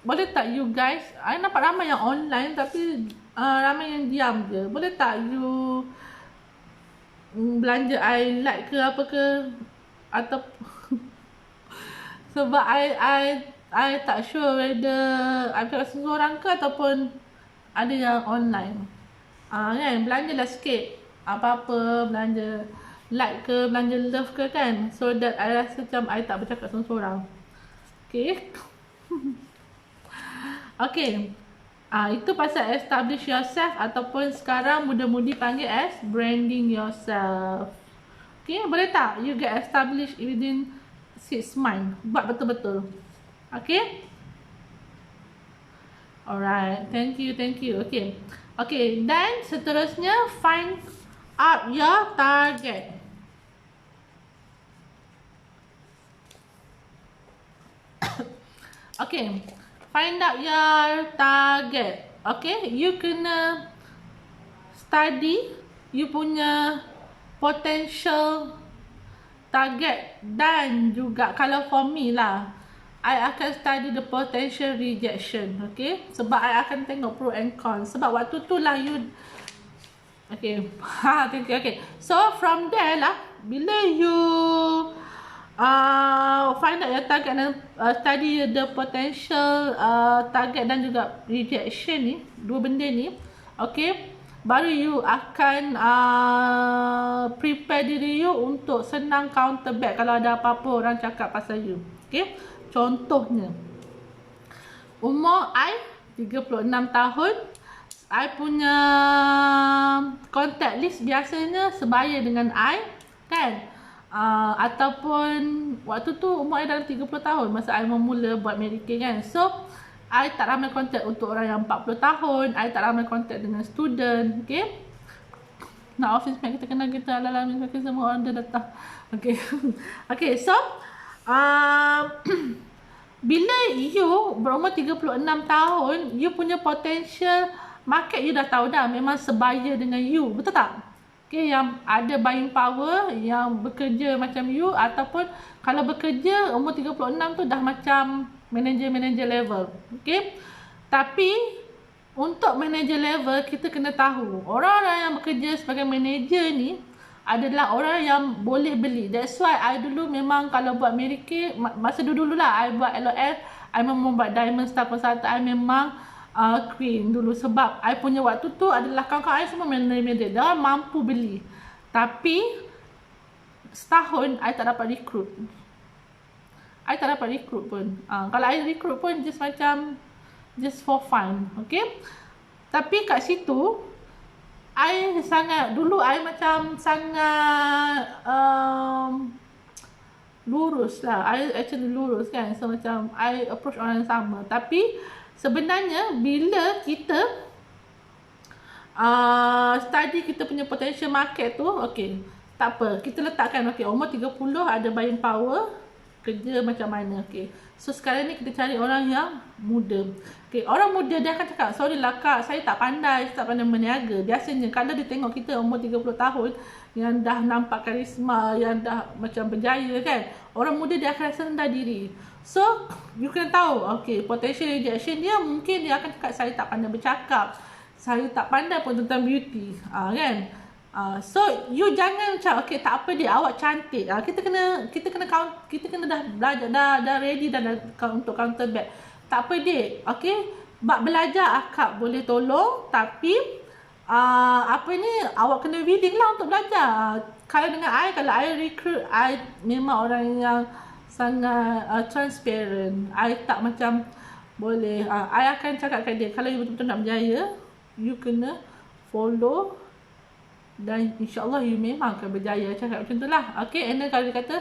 Boleh tak you guys, I nampak ramai yang online tapi ramai yang diam je. Boleh tak you belanja I like ke apa ke, atau sebab I tak sure whether I bercakap seorang ke ataupun ada yang online. Kan, belanjalah sikit. Apa-apa, belanja like ke, belanja love ke kan, so that I rasa macam I tak bercakap seorang-seorang. Okay. Okay. Itu pasal establish yourself, ataupun sekarang muda-mudi panggil as branding yourself. Okay, boleh tak you get established within 6 months? Buat betul-betul. Okay. Alright, thank you. Okay, dan seterusnya, find out your target. Okay, find out your target. Okay, you kena study you punya potential target, dan juga kalau for me lah, I akan study the potential rejection. Okay, sebab I akan tengok pro and cons. Sebab waktu tu lah you, okay, thank you. Okay, so from there lah, bila you find out your target dan study the potential target dan juga rejection ni, dua benda ni, okay, baru you akan prepare diri you untuk senang counter back kalau ada apa-apa orang cakap pasal you. Okay, contohnya, umur I 36 tahun, I punya contact list biasanya sebaya dengan I kan, ataupun waktu tu umur I dalam 30 tahun masa I memula buat Mary Kay kan. So I tak ramai contact untuk orang yang 40 tahun, I tak ramai contact dengan student. Okay, nak office mate kita kenal kita, alamin semua orang dah datang. Okay. Okay, so bila you berumur 36 tahun, you punya potential market you dah tahu dah, memang sebaya dengan you, betul tak? Okay, yang ada buying power, yang bekerja macam you, ataupun kalau bekerja umur 36 tu dah macam manager level. Okay, tapi untuk manager level kita kena tahu, orang-orang yang bekerja sebagai manager ni adalah orang yang boleh beli. That's why I dulu memang kalau buat Mary Kay, masa dulu lah I buat LOL, I memang buat Diamond Star Consultant, I memang Queen dulu. Sebab I punya waktu tu adalah kawan-kawan I semua manager, dia mampu beli. Tapi setahun I tak dapat recruit. I tak dapat recruit pun. Kalau I recruit pun just macam just for fun. Okay, tapi kat situ I macam sangat lurus lah. I actually lurus kan. So macam I approach orang yang sama. Tapi sebenarnya bila kita study kita punya potential market tu, okay, tak apa, kita letakkan, okay, umur 30 ada buying power, kerja macam mana. Okay, so sekarang ni kita cari orang yang muda. Okay, orang muda dia akan cakap, sorry lah kak, saya tak pandai berniaga. Biasanya kalau dia tengok kita umur 30 tahun yang dah nampak karisma, yang dah macam berjaya kan, orang muda dia akan rasa rendah diri. So you kena tahu, okay, potential rejection dia, mungkin dia akan cakap saya tak pandai bercakap, saya tak pandai pun tentang beauty, kan. So you jangan macam, okay, tak apa dia, awak cantik, kita kena dah belajar, dah ready dah untuk counter back. Tak apa dek, okay, bab belajar akak boleh tolong, tapi apa ni, awak kena willing lah untuk belajar. Kalau dengan kalau I recruit, I memang orang yang sangat transparent. I tak macam boleh, I akan cakap kat dia, kalau you betul-betul nak berjaya, you kena follow dan insyaAllah you memang akan berjaya. Cakap macam tu lah. Okay, and then kalau dia kata,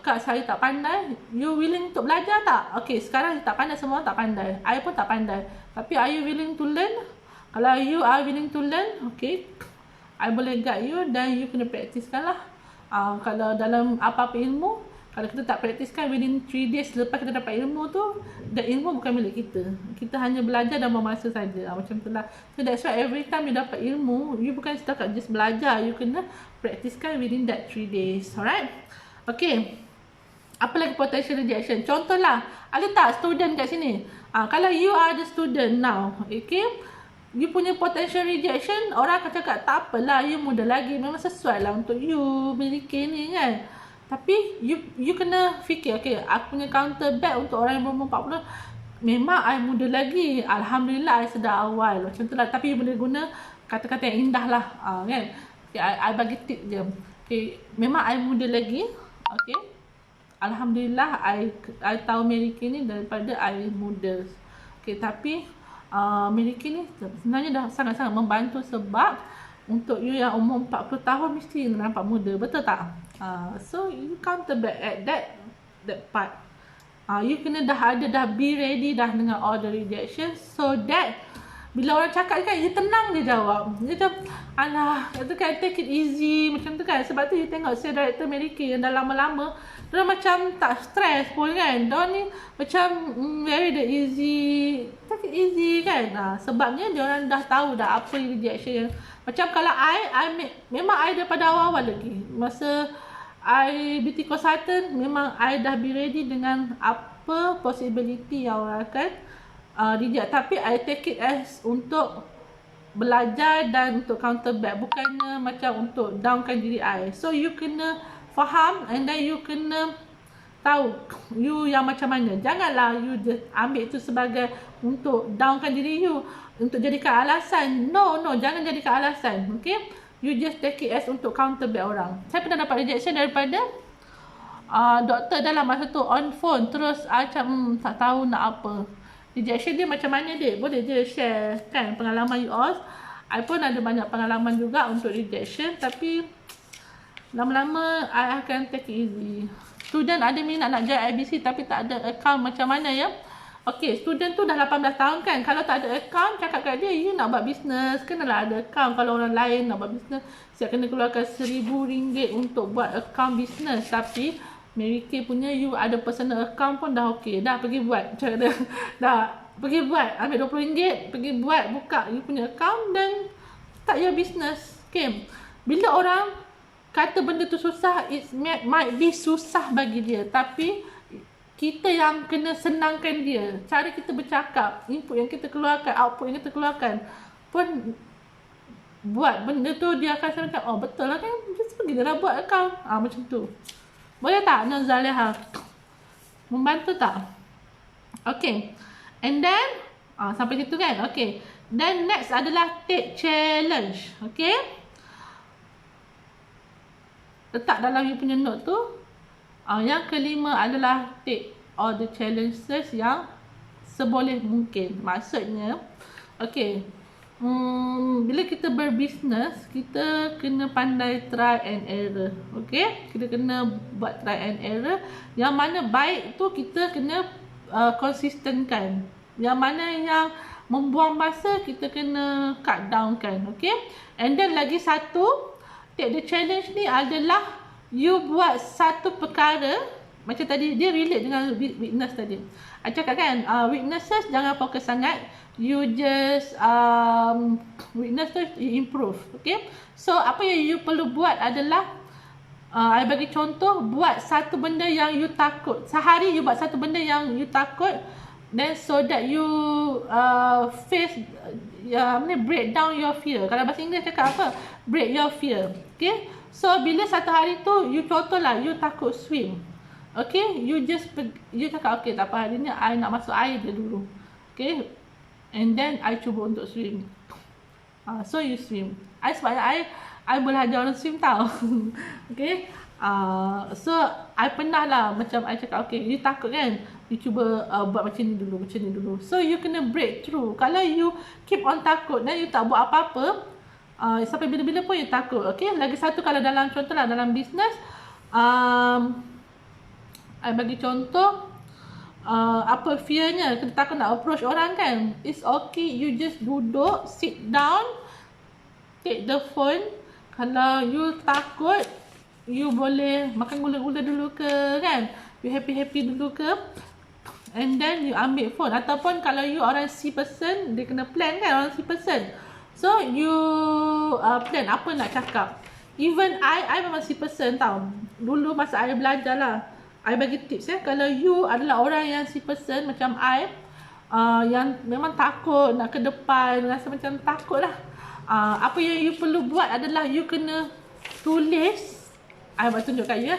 Kak, saya tak pandai, you willing untuk belajar tak? Okay, sekarang tak pandai, semua tak pandai, I pun tak pandai, tapi are you willing to learn? Kalau you are willing to learn, okay, I boleh guide you dan you kena praktiskan lah. Kalau dalam apa-apa ilmu, kalau kita tak praktiskan within 3 days lepas kita dapat ilmu tu, dan ilmu bukan milik kita. Kita hanya belajar dan memasa saja. Macam tu lah. So that's why every time you dapat ilmu, you bukan setakat just belajar, you kena praktiskan within that 3 days. Alright? Okay. Apa lagi potential rejection? Contohlah, ada tak student kat sini? Kalau you are the student now, okay, you punya potential rejection, orang akan cakap, tak apalah, you muda lagi, memang sesuai lah untuk you miliki ni kan. Tapi you kena fikir, okay, aku punya counter back untuk orang yang berumur 40, memang I muda lagi, Alhamdulillah I sedar awal, macam tu lah. Tapi you boleh guna kata-kata yang indah lah, kan. Okay, I bagi tip je. Okay, memang I muda lagi, okay, Alhamdulillah I tahu Mary Kay ni daripada I muda. Okay, tapi Mary Kay ni sebenarnya dah sangat-sangat membantu, sebab untuk you yang umur 40 tahun mesti nampak muda, betul tak? So you counter back at that part. You kena dah be ready dah dengan all the rejection, so that bila orang cakap kan, you tenang je jawab. Dia macam, alah, itu kan, take it easy, macam tu kan. Sebab tu you tengok si director Mary Kay yang dah lama-lama, dia macam tak stress pun kan. Dia ni macam very the easy, take it easy kan. Sebabnya dia orang dah tahu dah apa rejection yang, macam kalau memang I daripada awal-awal lagi, masa I beauty consultant, memang I dah be ready dengan apa possibility yang orang akan reject. Tapi I take it as untuk belajar dan untuk counter back, bukannya macam untuk downkan diri I. So you kena faham, and then you kena tahu you yang macam mana. Janganlah you just ambil itu sebagai untuk downkan diri you, untuk jadikan alasan. No, jangan jadikan alasan. Okay, you just take it as untuk counter back orang. Saya pernah dapat rejection daripada doktor dalam masa tu on phone, terus macam tak tahu nak apa. Rejection dia macam mana dia? Boleh je share kan pengalaman you all. I pun ada banyak pengalaman juga untuk rejection, tapi lama-lama I akan take it easy. Student ada minat nak join IBC tapi tak ada account, macam mana ya? Okay, student tu dah 18 tahun kan. Kalau tak ada account, cakap kat dia, you nak buat business, kenalah ada account. Kalau orang lain nak buat business, siap kena keluarkan RM1,000 untuk buat account business. Tapi Mary Kay punya, you ada personal account pun dah okay. Dah pergi buat, cakap dia. Dah pergi buat, ambil RM20, pergi buat, buka you punya account dan start your business. Okay, bila orang kata benda tu susah, it might be susah bagi dia, tapi kita yang kena senangkan dia. Cara kita bercakap, input yang kita keluarkan, output yang kita keluarkan pun buat benda tu, dia akan macam, oh betul lah kan, just pergi dia buat account. Macam tu. Boleh tak Nur Zaliha? Membantu tak? Okay. And then sampai situ kan? Okay. Then next adalah take challenge. Okay. Letak dalam you punya note tu. Yang kelima adalah take all the challenges yang seboleh mungkin. Maksudnya, okay, bila kita berbisnes, kita kena pandai try and error. Okay, kita kena buat try and error. Yang mana baik tu kita kena konsistenkan. Yang mana yang membuang masa, kita kena cut down kan. Okay, and then lagi satu, take the challenge ni adalah you buat satu perkara. Macam tadi, dia relate dengan weakness tadi. I cakap kan, weaknesses jangan fokus sangat. You just weakness tu you improve. Okay, so apa yang you perlu buat adalah I bagi contoh, buat satu benda yang you takut. Sehari you buat satu benda yang you takut, then so that you face break down your fear. Kalau bahasa Inggeris cakap apa? Break your fear. Okay, so bila satu hari tu you contohlah you takut swim. Okay, you cakap, okay tak apa, hari ni I nak masuk air je dulu. Okay, and then I cuba untuk swim. So you swim. Sebab I boleh ajar orang swim tau. Okay. So I pernah lah macam I cakap, okay, you takut kan, you cuba buat macam ni dulu. So you kena break through. Kalau you keep on takut dan you tak buat apa-apa, sampai bila-bila pun you takut. Okay. Lagi satu, kalau dalam contoh lah dalam business, I bagi contoh, apa fearnya, kita takut nak approach orang kan. It's okay, you just duduk, sit down, take the phone. Kalau you takut, you boleh makan gula-gula dulu ke kan, you happy-happy dulu ke, and then you ambil phone. Ataupun kalau you orang C person, dia kena plan kan, orang C person. So you plan apa nak cakap. Even I memang C person tau. Dulu masa I belajar lah, I bagi tips kalau you adalah orang yang si person macam I, yang memang takut nak ke depan, rasa macam takut lah, apa yang you perlu buat adalah you kena tulis. I buat tunjuk kat you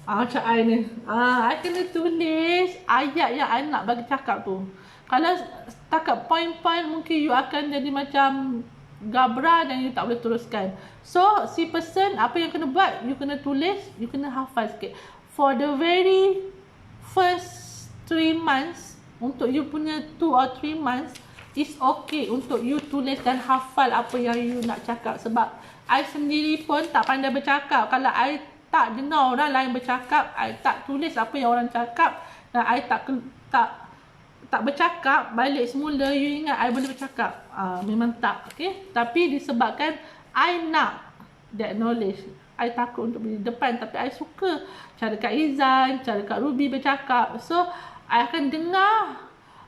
macam I ni, I kena tulis ayat yang I nak bagi cakap tu. Kalau setakat point-point, mungkin you akan jadi macam gabra dan you tak boleh teruskan. So si person, apa yang kena buat, you kena tulis, you kena hafal sikit. For the very first 3 months, untuk you punya 2 or 3 months, it's okay untuk you tulis dan hafal apa yang you nak cakap. Sebab I sendiri pun tak pandai bercakap. Kalau I tak dengar orang lain bercakap, I tak tulis apa yang orang cakap, dan I tak bercakap balik semula, you ingat I boleh bercakap? Memang tak. Okay? Tapi disebabkan I nak that knowledge, I takut untuk berdiri depan, tapi I suka cara Kak Izan, cara Kak Ruby bercakap. So I akan dengar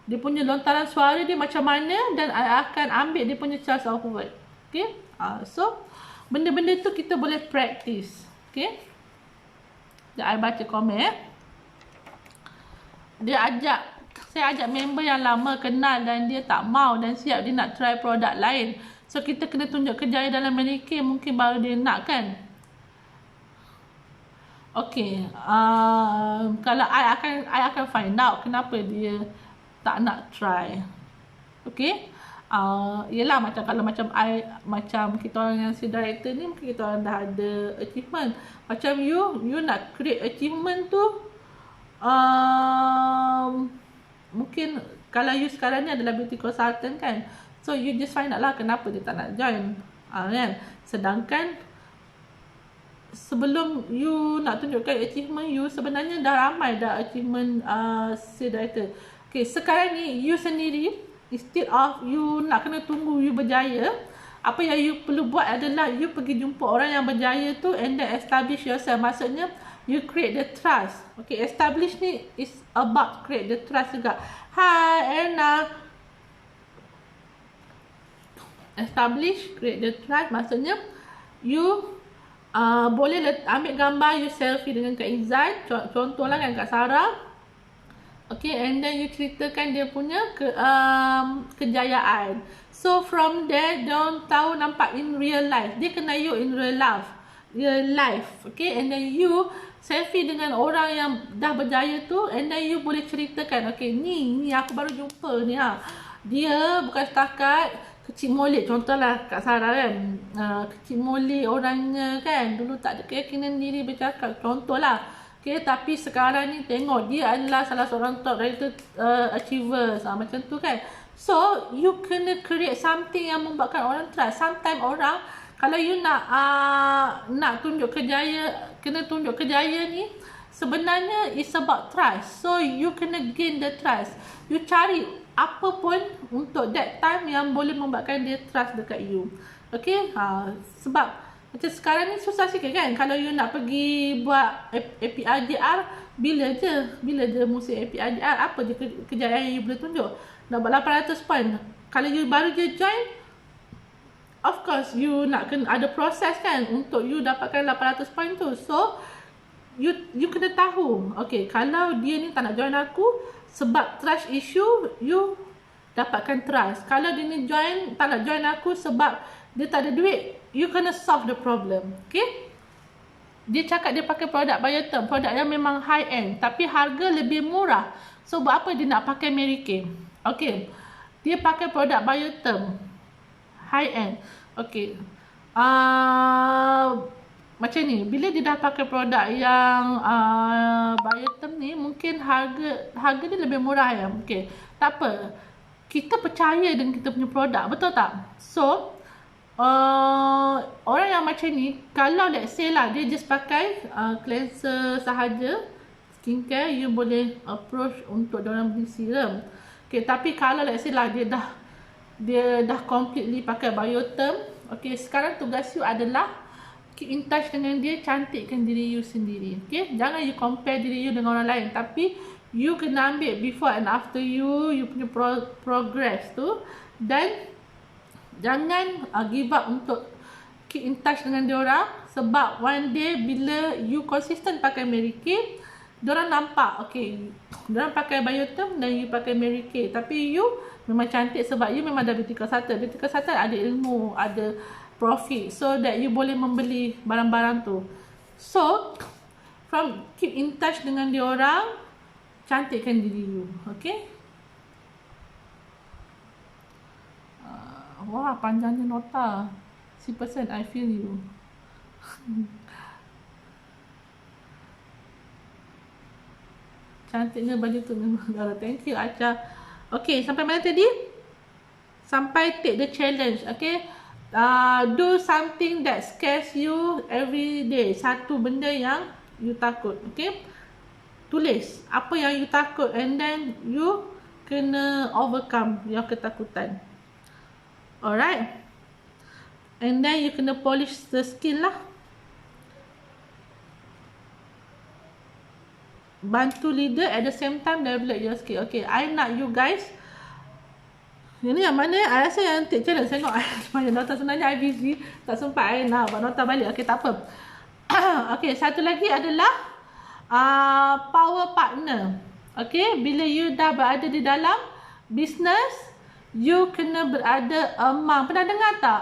dia punya lontaran suara dia macam mana, dan I akan ambil dia punya choice of word. Okay. So benda-benda tu kita boleh practice. Okay. Dan I baca komen. Saya ajak member yang lama kenal dan dia tak mau dan siap dia nak try produk lain. So kita kena tunjuk kejayaan dalam Medicare, mungkin baru dia nak kan. Okay, kalau I akan find out kenapa dia tak nak try. Okay, yelah macam kalau macam kita orang yang si director ni, mungkin kita orang dah ada achievement. Macam you nak create achievement tu, mungkin kalau you sekarang ni adalah beauty consultant kan, so you just find out lah kenapa dia tak nak join, kan. Sedangkan sebelum you nak tunjukkan achievement you, sebenarnya dah ramai dah achievement si director. Okay, sekarang ni you sendiri, instead of you nak kena tunggu you berjaya, apa yang you perlu buat adalah you pergi jumpa orang yang berjaya tu, and then establish yourself. Maksudnya you create the trust. Okay, establish ni is about create the trust juga. Hi Erna, establish, create the trust, maksudnya you boleh ambil gambar you selfie dengan Kak Izan, contohlah kan Kak Sarah. Okay, and then you ceritakan dia punya kejayaan. So from there, diorang tahu nampak in real life. Dia kena you in real life. Okay, and then you selfie dengan orang yang dah berjaya tu, and then you boleh ceritakan, okay, ni aku baru jumpa ni dia bukan setakat kecil molek, contohlah Kak Sarah kan, kecil molek orangnya kan, dulu tak ada keyakinan diri bercakap, contohlah. Okay, tapi sekarang ni tengok dia adalah salah seorang top rated achievers, macam tu kan. So you kena create something yang membuatkan orang trust. Sometimes orang, kalau you nak tunjuk kejayaan ni, sebenarnya it's about trust. So you kena gain the trust. You cari apa pun untuk that time yang boleh membuatkan dia trust dekat you. Okay, sebab macam sekarang ni susah sikit kan, kalau you nak pergi buat APRDR, bila je musim APRDR, apa je kejayaan yang you boleh tunjuk? Nak buat 800 point. Kalau you baru je join, of course you nak kena ada proses kan untuk you dapatkan 800 point tu. So you kena tahu, okay, kalau dia ni tak nak join aku sebab trust issue, you dapatkan trust. Kalau dia ni tak nak join aku sebab dia tak ada duit, you kena solve the problem. Okay, dia cakap dia pakai produk Bioterm, produk yang memang high end tapi harga lebih murah. So buat apa dia nak pakai Mary Kay? Okay, dia pakai produk Bioterm, high end. Okay. Macam ni, bila dia dah pakai produk yang Bioterm ni, mungkin harga dia lebih murah ya. Okay, tak apa, kita percaya dengan kita punya produk, betul tak? So orang yang macam ni, kalau let's say lah dia just pakai cleanser sahaja, skincare, you boleh approach untuk diorang beli serum. Okay, tapi kalau let's say lah dia dah completely pakai Bioterm, okay, sekarang tugas you adalah keep in touch dengan dia, cantikkan diri you sendiri. Okay, jangan you compare diri you dengan orang lain, tapi you kena ambil before and after you punya progress tu, dan jangan give up untuk keep in touch dengan diorang, sebab one day bila you consistent pakai Mary Kay, diorang nampak, okay, diorang pakai Bioterm dan you pakai Mary Kay, tapi you memang cantik sebab you memang dah beauty consultant. Beauty consultant ada ilmu, ada profit, so that you boleh membeli barang-barang tu. So from keep in touch dengan diorang, cantikkan diri you. Okay. Wah, panjangnya nota. Si person, I feel you. Cantiknya baju tu memang. Thank you, Acha. Okay, sampai mana tadi? Sampai take the challenge. Okay, do something that scares you every day. Satu benda yang you takut. Okay, tulis apa yang you takut, and then you kena overcome your ketakutan. Alright, and then you kena polish the skill lah. Bantu leader at the same time develop your skill. Okay, I nak you guys, ini yang mana I rasa yang take challenge. Tengok banyak nota, sebenarnya I busy, tak sempat I nak buat nota balik. Okay, tak apa. Okay, satu lagi adalah power partner. Okay, bila you dah berada di dalam business, you kena berada among. Pernah dengar tak?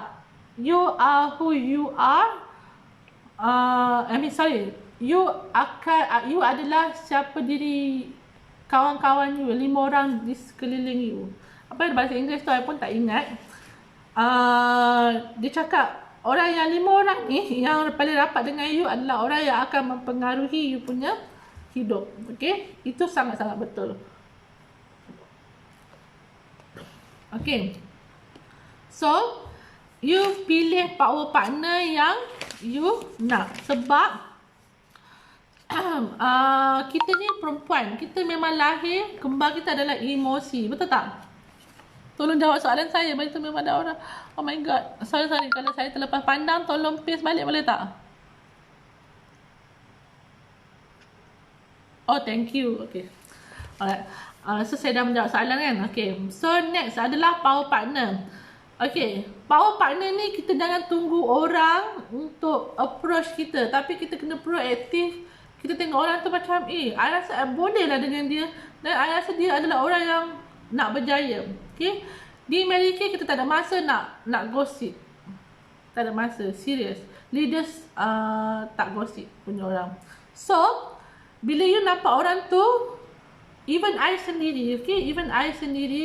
You are who you are. You adalah siapa diri kawan-kawan you, 5 orang di sekeliling you. Apa yang bahasa Inggeris tu I pun tak ingat. Dia cakap orang yang 5 orang ni yang paling rapat dengan you adalah orang yang akan mempengaruhi you punya hidup. Okay, itu sangat-sangat betul. Okay, so you pilih power partner yang you nak, sebab kita ni perempuan, kita memang lahir, kembar kita adalah emosi, betul tak? Tolong jawab soalan saya, bagi tu memang ada orang, oh my god, sorry kalau saya terlepas pandang, tolong paste balik boleh tak? Oh, thank you. Okay, alright. So saya dah menjawab soalan kan. Okay, so next adalah power partner. Okay, power partner ni kita jangan tunggu orang untuk approach kita, tapi kita kena proaktif. Kita tengok orang tu macam, I rasa I boleh lah dengan dia, dan I rasa dia adalah orang yang nak berjaya. Okay, di Mary Kay kita tak ada masa nak gosip. Tak ada masa, serius. Leaders tak gosip punya orang. So bila you nampak orang tu, even I sendiri, okay,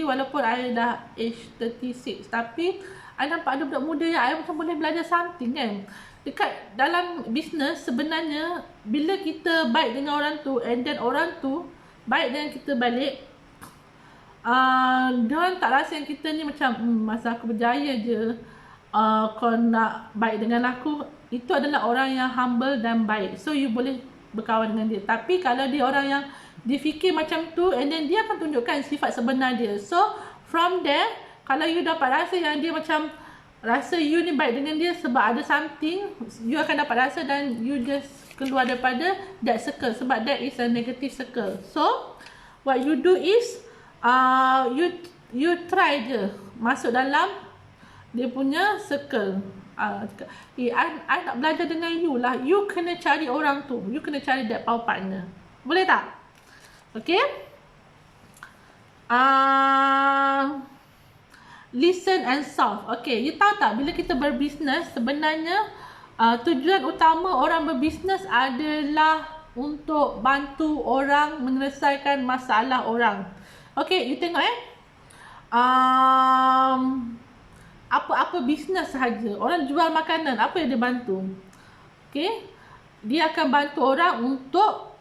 walaupun I dah age 36, tapi I nampak ada budak muda yang I macam boleh belajar something kan. Dekat dalam bisnes sebenarnya, bila kita baik dengan orang tu, and then orang tu baik dengan kita balik, diorang tak rasa yang kita ni macam masa aku berjaya je kau nak baik dengan aku. Itu adalah orang yang humble dan baik, so you boleh berkawan dengan dia. Tapi kalau dia orang yang dia fikir macam tu, and then dia akan tunjukkan sifat sebenar dia. So from there, kalau you dapat rasa yang dia macam rasa you ni baik dengan dia sebab ada something, you akan dapat rasa dan you just keluar daripada that circle, sebab that is a negative circle. So what you do is you try je masuk dalam dia punya circle. I nak belajar dengan you lah. You kena cari orang tu, you kena cari that power partner. Boleh tak? Okay. Listen and solve. Okay, you tahu tak, bila kita berbisnes, sebenarnya tujuan utama orang berbisnes adalah untuk bantu orang menyelesaikan masalah orang. Okay, you tengok apa apa-apa bisnes sahaja. Orang jual makanan, apa yang dia bantu? Okay, dia akan bantu orang untuk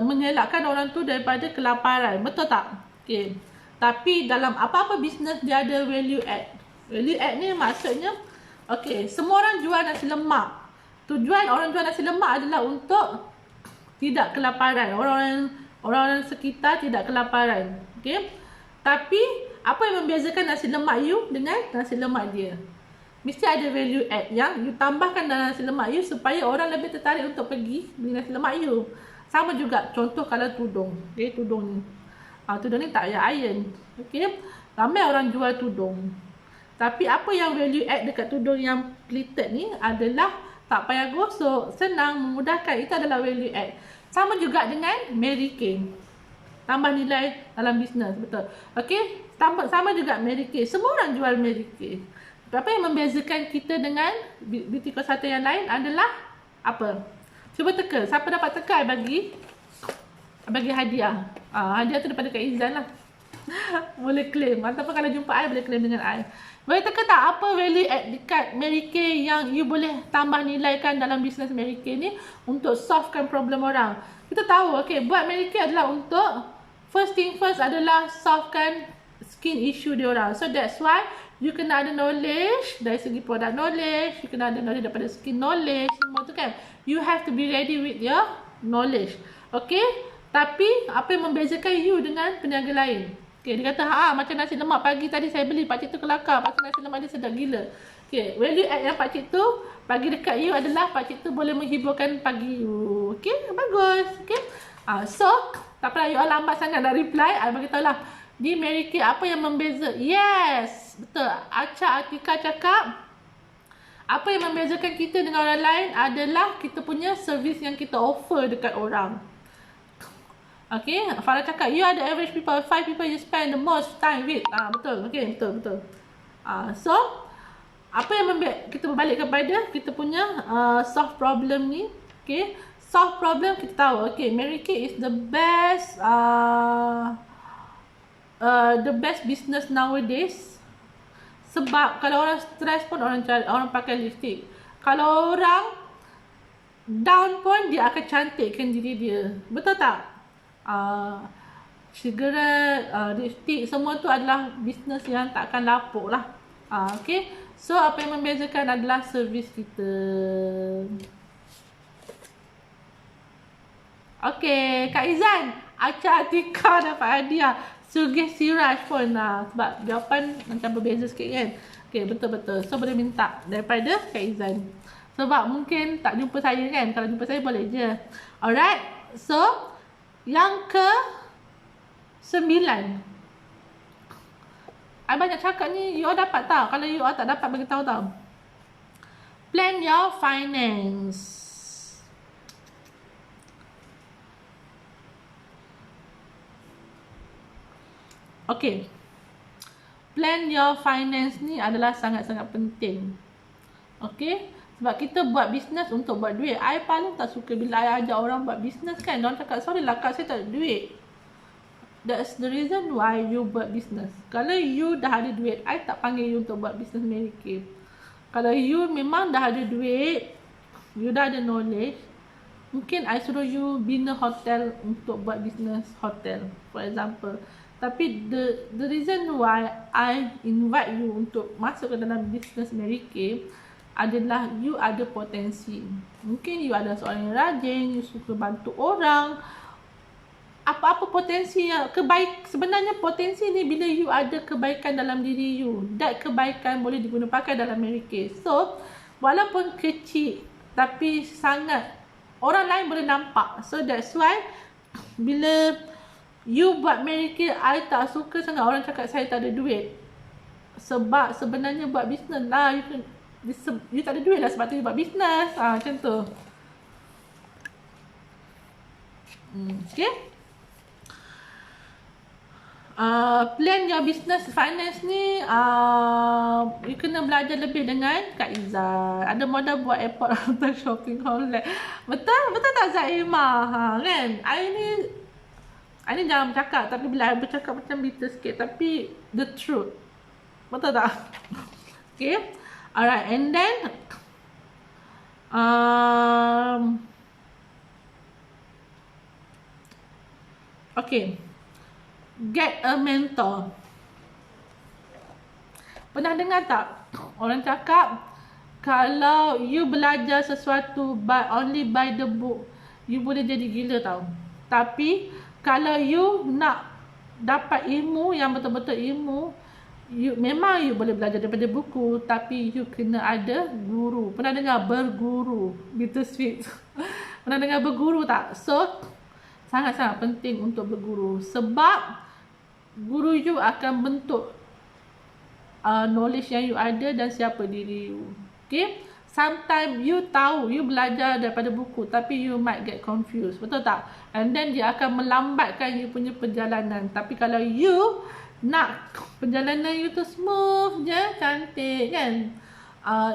mengelakkan orang tu daripada kelaparan. Betul tak? Okay. Tapi dalam apa-apa bisnes dia ada value add. Value add ni maksudnya, okay, semua orang jual nasi lemak. Tujuan orang jual nasi lemak adalah untuk tidak kelaparan. Orang-orang sekitar tidak kelaparan. Okay. Tapi apa yang membezakan nasi lemak you dengan nasi lemak dia? Mesti ada value add yang you tambahkan dalam nasi lemak you supaya orang lebih tertarik untuk pergi beli nasi lemak you. Sama juga contoh kalau tudung. Okay, tudung ni. Tudung ni tak payah iron. Okay. Ramai orang jual tudung. Tapi apa yang value add dekat tudung yang pleated ni adalah tak payah gosok, senang, memudahkan. Itu adalah value add. Sama juga dengan Mary Kay. Tambah nilai dalam bisnes, betul. Okay. Sama juga Mary Kay. Semua orang jual Mary Kay. Apa yang membezakan kita dengan beauty consultant yang lain adalah apa? Cuba teka. Siapa dapat teka, bagi hadiah. Hadiah tu daripada Kak Izan lah. Boleh claim. Ataupun kalau jumpa I, boleh claim dengan I. Boleh teka tak apa value add dekat Mary Kay yang you boleh tambah nilaikan dalam bisnes Mary Kay ni untuk solvekan problem orang? Kita tahu, okay, buat Mary Kay adalah untuk first thing first adalah solvekan skin issue dia orang. So that's why you kena ada knowledge dari segi product knowledge, you kena ada knowledge daripada skin knowledge, semua tu kan. You have to be ready with your knowledge. Okay? Tapi apa yang membezakan you dengan peniaga lain? Okay, dia kata, macam nasi lemak pagi tadi saya beli, pakcik tu kelakar, pakcik nasi lemak dia sedap gila. Okay, value add yang pakcik tu bagi dekat you adalah pakcik tu boleh menghiburkan pagi you. Okay, bagus. Okay. So, tak payah you all lambat sangat nak reply. I beritahu lah. Di Mary Kay apa yang membeza? Yes, betul. Acha Atika cakap, apa yang membezakan kita dengan orang lain adalah kita punya servis yang kita offer dekat orang. Okay, Farah cakap, you are the average people, 5 people you spend the most time with. Betul, okay, betul. So, apa yang kita berbalik kepada kita punya solve problem ni. Okay, solve problem kita tahu. Okay, Mary Kay is the best business nowadays. Sebab kalau orang stress pun orang pakai lipstick. Kalau orang down pun dia akan cantikkan diri dia. Betul tak? Cigarette, lipstick, semua tu adalah bisnes yang takkan lapuk lah. Okay. So apa yang membezakan adalah servis kita. Okay, Kak Izan, Acha Atika dapat hadiah. Sugih Siraj pun sebab jawapan macam berbeza sikit kan. Okay, betul-betul. So boleh minta daripada Kak Izan. Sebab mungkin tak jumpa saya kan. Kalau jumpa saya boleh je. Alright. So yang ke-9. I banyak cakap ni, you all dapat tau. Kalau you all tak dapat, bagi tahu tau. Plan your finance. Okay. Plan your finance ni adalah sangat-sangat penting. Okay. Sebab kita buat bisnes untuk buat duit. I paling tak suka bila I ajak orang buat bisnes kan. Diorang cakap, sorry lah kak, saya tak ada duit. That's the reason why you buat bisnes. Kalau you dah ada duit, I tak panggil you untuk buat bisnes Mary Kay. Kalau you memang dah ada duit, you dah ada knowledge, mungkin I suruh you bina hotel untuk buat bisnes hotel, for example. Tapi the reason why I invite you untuk masuk ke dalam bisnes Mary Kay adalah you ada potensi. Mungkin you ada seorang yang rajin, you suka bantu orang. Apa-apa potensi yang sebenarnya potensi ni bila you ada kebaikan dalam diri you, that kebaikan boleh digunakan pakai dalam Mary Kay. So, walaupun kecil tapi sangat orang lain boleh nampak. So that's why bila you buat Mary Kay, I tak suka sangat orang cakap saya tak ada duit. Sebab sebenarnya buat bisnes lah, you tak ada duit lah sebab tu you buat bisnes. Macam tu. Okay. Plan your business finance ni, you kena belajar lebih dengan Kak Izzat. Ada modal buat airport atau shopping online. Betul tak Zaimah? Kan? I ni jangan bercakap, tapi bila I bercakap macam bitter sikit, tapi the truth. Betul tak? Okay. Alright, and then okay, get a mentor. Pernah dengar tak orang cakap kalau you belajar sesuatu only by the book, you boleh jadi gila tau. Tapi kalau you nak dapat ilmu yang betul-betul ilmu, memang you boleh belajar daripada buku, tapi you kena ada guru. Pernah dengar berguru? Bittersweet. Pernah dengar berguru tak? So sangat-sangat penting untuk berguru, sebab guru you akan bentuk knowledge yang you ada dan siapa diri you. Okay, sometimes you tahu, you belajar daripada buku, tapi you might get confused, betul tak? And then dia akan melambatkan you punya perjalanan. Tapi kalau you nak perjalanan you tu smooth je, cantik kan,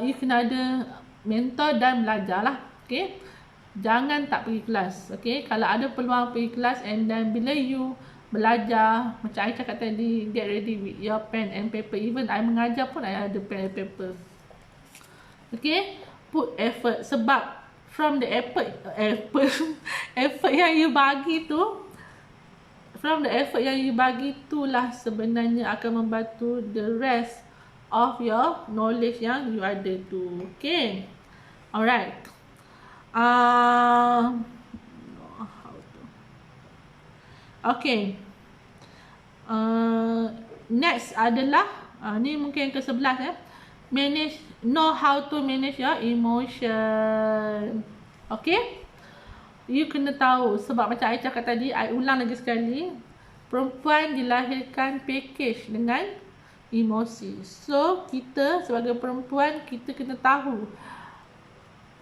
you kena ada mentor dan belajar lah. Okay, jangan tak pergi kelas. Okay, kalau ada peluang pergi kelas, and then bila you belajar, macam I cakap tadi, get ready with your pen and paper. Even I mengajar pun I ada pen and paper. Okay, put effort, sebab from the effort yang you bagi tu, from the effort yang you bagi tu lah sebenarnya akan membantu the rest of your knowledge yang you ada tu. Okay, alright. Okay, next adalah ni mungkin yang ke-11 know how to manage your emotion. Okay, you kena tahu, sebab macam I cakap tadi, I ulang lagi sekali, perempuan dilahirkan package dengan emosi. So kita sebagai perempuan, kita kena tahu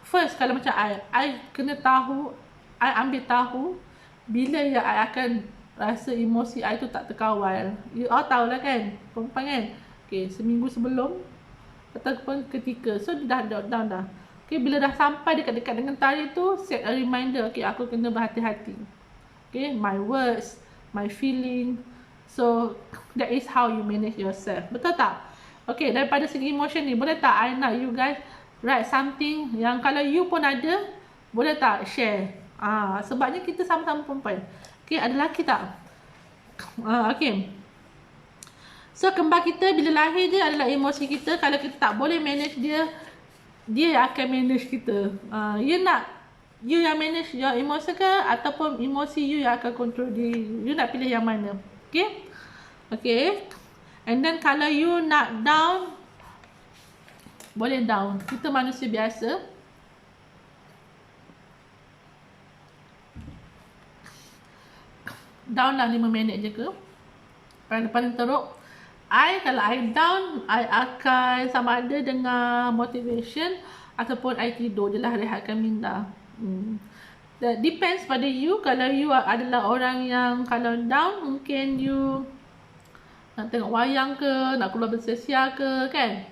first. Kalau macam I kena tahu, I ambil tahu bila ya I akan rasa emosi I tu tak terkawal. You all tahu lah kan, perempuan kan. Okay, seminggu sebelum ataupun ketika, so dah down dah. Okay, bila dah sampai dekat-dekat dengan tarikh tu, set a reminder. Okay, aku kena berhati-hati. Okay, my words, my feeling. So that is how you manage yourself, betul tak? Okay, daripada segi emotion ni, boleh tak I nak you guys write something yang kalau you pun ada, boleh tak share? Sebabnya kita sama-sama perempuan. Okay, ada lelaki tak? Okay, so kembar kita bila lahir dia adalah emosi kita. Kalau kita tak boleh manage dia, dia akan manage kita. You nak you yang manage your emosi ke, ataupun emosi you yang akan control diri you? You nak pilih yang mana? Okay, okay. And then kalau you nak down, boleh down. Kita manusia biasa. Down lah 5 minit je ke, paling teruk. Kalau I down, I akan sama ada dengan motivation ataupun I tidur je lah, rehatkan minda. That depends pada you. Kalau you adalah orang yang kalau down, mungkin you nak tengok wayang ke, nak keluar bersia-sia ke, kan?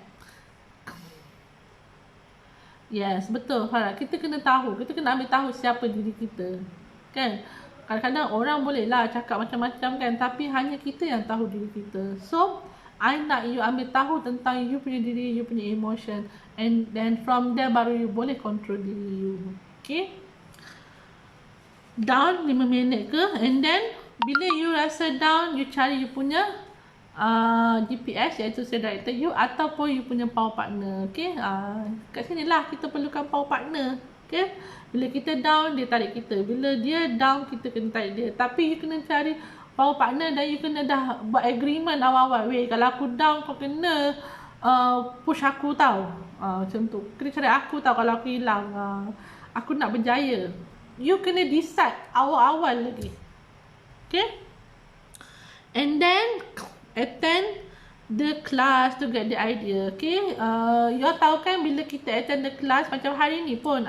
Yes, betul. Kita kena tahu, kita kena ambil tahu siapa diri kita, kan? Kadang-kadang orang boleh lah cakap macam-macam kan, tapi hanya kita yang tahu diri kita. So I nak you ambil tahu tentang you punya diri, you punya emotion, and then from there baru you boleh control diri you. Okay, down 5 minit ke, and then bila you rasa down, you cari you punya GPS, iaitu sales director you, ataupun you punya power partner. Okay, kat sini lah kita perlukan power partner. Okay, bila kita down, dia tarik kita. Bila dia down, kita kena tarik dia. Tapi you kena cari power partner, dan you kena dah buat agreement awal-awal. Weh, kalau aku down, kau kena push aku tau. Macam tu. Kena cari aku tau kalau aku hilang. Aku nak berjaya. You kena decide awal-awal lagi. Okay, and then attend the class to get the idea. Okay, you all tahu kan, bila kita attend the class, macam hari ni pun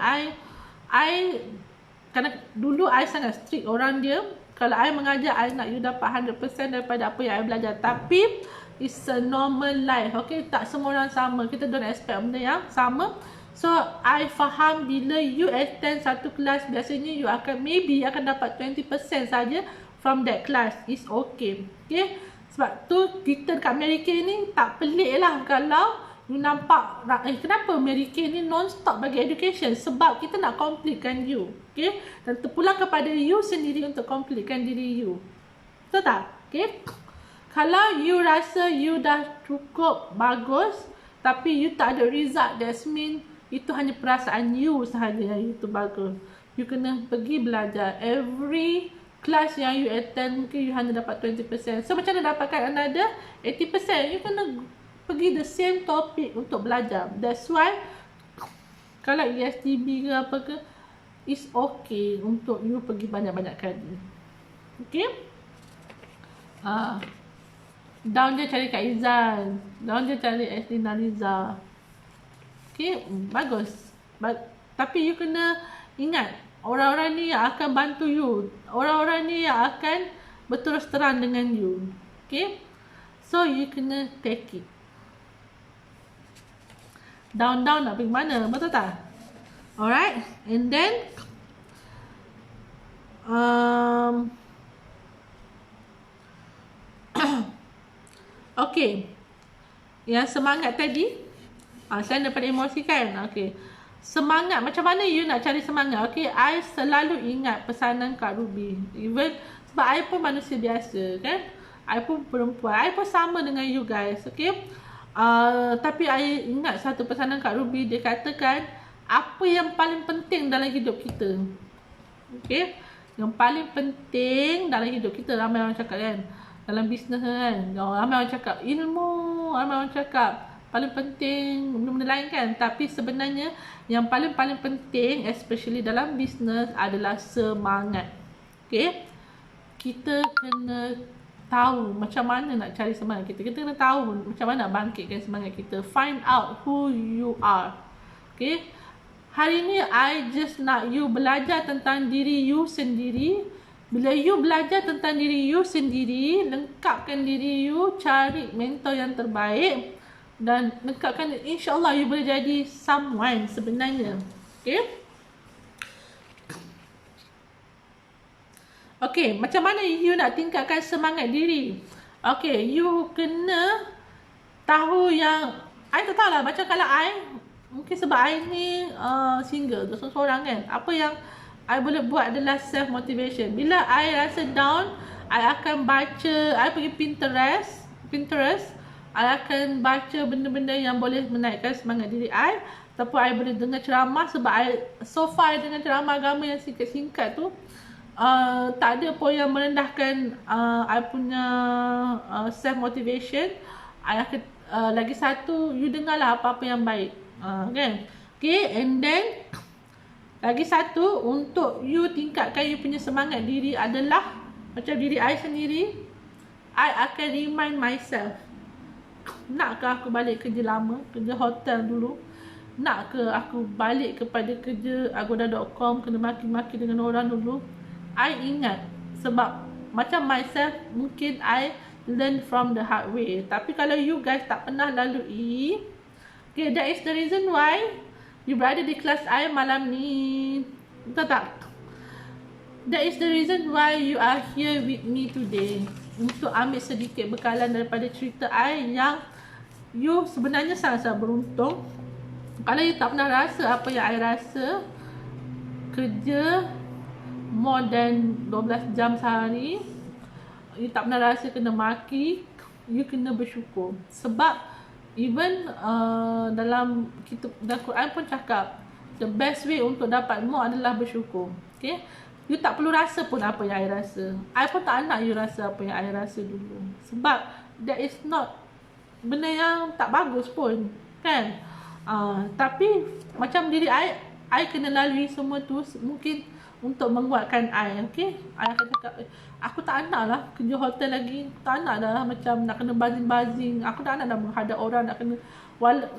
kerana dulu I sangat strict orang dia. Kalau I mengajar, I nak you dapat 100% daripada apa yang I belajar. Tapi it's a normal life. Okay, tak semua orang sama. Kita don't expect benda yang sama. So I faham bila you attend satu kelas, biasanya you maybe akan dapat 20% saja from that class. It's okay. Okay, sebab tu kita dekat Amerika ni tak pelik lah kalau You nampak, kenapa Mary Kay ni non-stop bagi education? Sebab kita nak completekan you. Okay? Dan terpulang kepada you sendiri untuk completekan diri you. Betul tak? Okay? Kalau you rasa you dah cukup bagus, tapi you tak ada result, that mean itu hanya perasaan you sahaja yang itu bagus. You kena pergi belajar. Every class yang you attend, mungkin you hanya dapat 20%. So, macam mana dapatkan another 80%? You kena pergi the same topic untuk belajar. That's why kalau ESTB ke apa ke, it's okay untuk you pergi banyak-banyak kali. Okay? Down je cari Kak Izan, down je cari Ashley Naliza. Okay? Bagus. Tapi you kena ingat, orang-orang ni yang akan bantu you, orang-orang ni yang akan berterus terang dengan you. Okay? So you kena take it. Down nak pergi mana? Betul tak? Alright. And then okay. Yang semangat tadi, saya daripada emosi kan? Okay. Semangat, macam mana you nak cari semangat? Okay, I selalu ingat pesanan Kak Ruby. Even, sebab I pun manusia biasa kan? I pun perempuan, I pun sama dengan you guys. Okay. Tapi I ingat satu pesanan Kak Ruby. Dia katakan, apa yang paling penting dalam hidup kita? Okay. Yang paling penting dalam hidup kita, ramai orang cakap kan, dalam bisnes kan, ramai orang cakap ilmu, ramai orang cakap paling penting benda-benda lain kan. Tapi sebenarnya yang paling penting, especially dalam bisnes, adalah semangat. Okay. Kita kena tahu macam mana nak cari semangat kita. Kita kena tahu macam mana nak bangkitkan semangat kita. Find out who you are. Okay. Hari ni I just nak you belajar tentang diri you sendiri. Bila you belajar tentang diri you sendiri, lengkapkan diri you, cari mentor yang terbaik dan lengkapkan, insyaAllah you boleh jadi someone sebenarnya. Okay. Okay, macam mana you nak tingkatkan semangat diri? Okay, you kena tahu yang, I tak tahu lah, macam kalau I, mungkin sebab I ni single, seorang kan, apa yang I boleh buat adalah self-motivation. Bila I rasa down, I akan baca, I pergi Pinterest, I akan baca benda-benda yang boleh menaikkan semangat diri I. Ataupun I boleh dengar ceramah, sebab I, so far dengan ceramah agama yang singkat-singkat tu, tak ada pun yang merendahkan I punya self-motivation. I akan, lagi satu, you dengarlah apa-apa yang baik, kan? Okay, and then lagi satu, untuk you tingkatkan you punya semangat diri adalah, macam diri I sendiri, I akan remind myself, nakkah aku balik kerja lama, kerja hotel dulu? Nak ke aku balik kepada kerja agoda.com, kena maki-maki dengan orang dulu? I ingat, sebab macam myself, mungkin I learn from the hard way. Tapi kalau you guys tak pernah lalui, okay, that is the reason why you berada di kelas I malam ni. Betul tak? That is the reason why you are here with me today, untuk ambil sedikit bekalan daripada cerita I yang you sebenarnya sangat-sangat beruntung. Kalau you tak pernah rasa apa yang I rasa, kerja more than 12 jam sehari, you tak pernah rasa kena maki, you kena bersyukur. Sebab even dalam Quran pun cakap, the best way untuk dapat more adalah bersyukur. Okay, you tak perlu rasa pun apa yang I rasa. I pun tak nak you rasa apa yang I rasa dulu, sebab that is not benda yang tak bagus pun, kan? Tapi macam diri I kena lalui semua tu, mungkin untuk menguatkan I. Okay, I akan cakap, aku tak nak lah kerja hotel lagi. Tak nak dah macam nak kena bazing-bazing. Aku tak nak dah menghadap orang, nak kena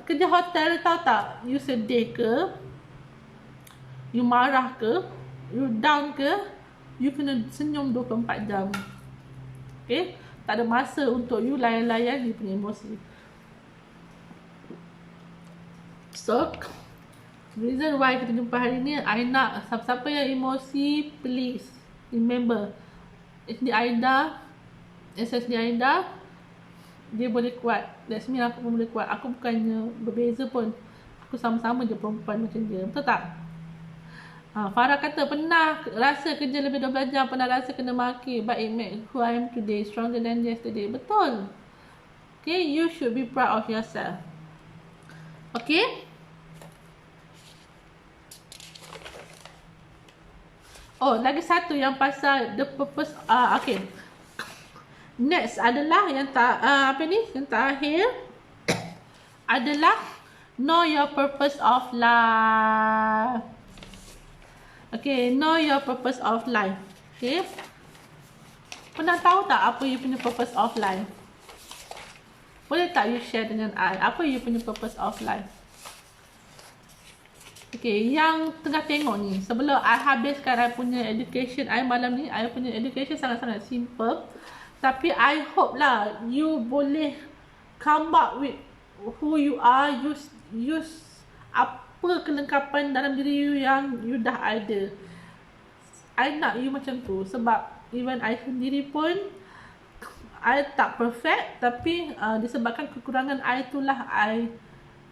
kerja hotel. Tahu tak, you sedih ke, you marah ke, you down ke, you kena senyum 24 jam. Okay, tak ada masa untuk you layan-layan you punya emosi. So, reason why kita jumpa hari ni, I nak siapa-siapa yang emosi, please remember, SD Aida, SSD Aida, dia boleh kuat. That's mean aku pun boleh kuat. Aku bukannya berbeza pun. Aku sama-sama je perempuan macam dia. Betul tak? Farah kata pernah rasa kerja lebih 12 jam, pernah rasa kena maki, but it make who I am today stronger than yesterday. Betul. Okay, you should be proud of yourself. Okay. Oh, lagi satu yang pasal the purpose. Okay. Next adalah yang yang terakhir adalah know your purpose of life. Okay, know your purpose of life. Okay. Pernah tahu tak apa you punya purpose of life? Boleh tak you share dengan I? Apa you punya purpose of life? Okay, yang tengah tengok ni, sebelum I habiskan I punya education I malam ni, I punya education sangat-sangat simple. Tapi I hope lah you boleh come up with who you are, use apa kelengkapan dalam diri you yang you dah ada. I nak you macam tu sebab even I sendiri pun I tak perfect, tapi disebabkan kekurangan I itulah I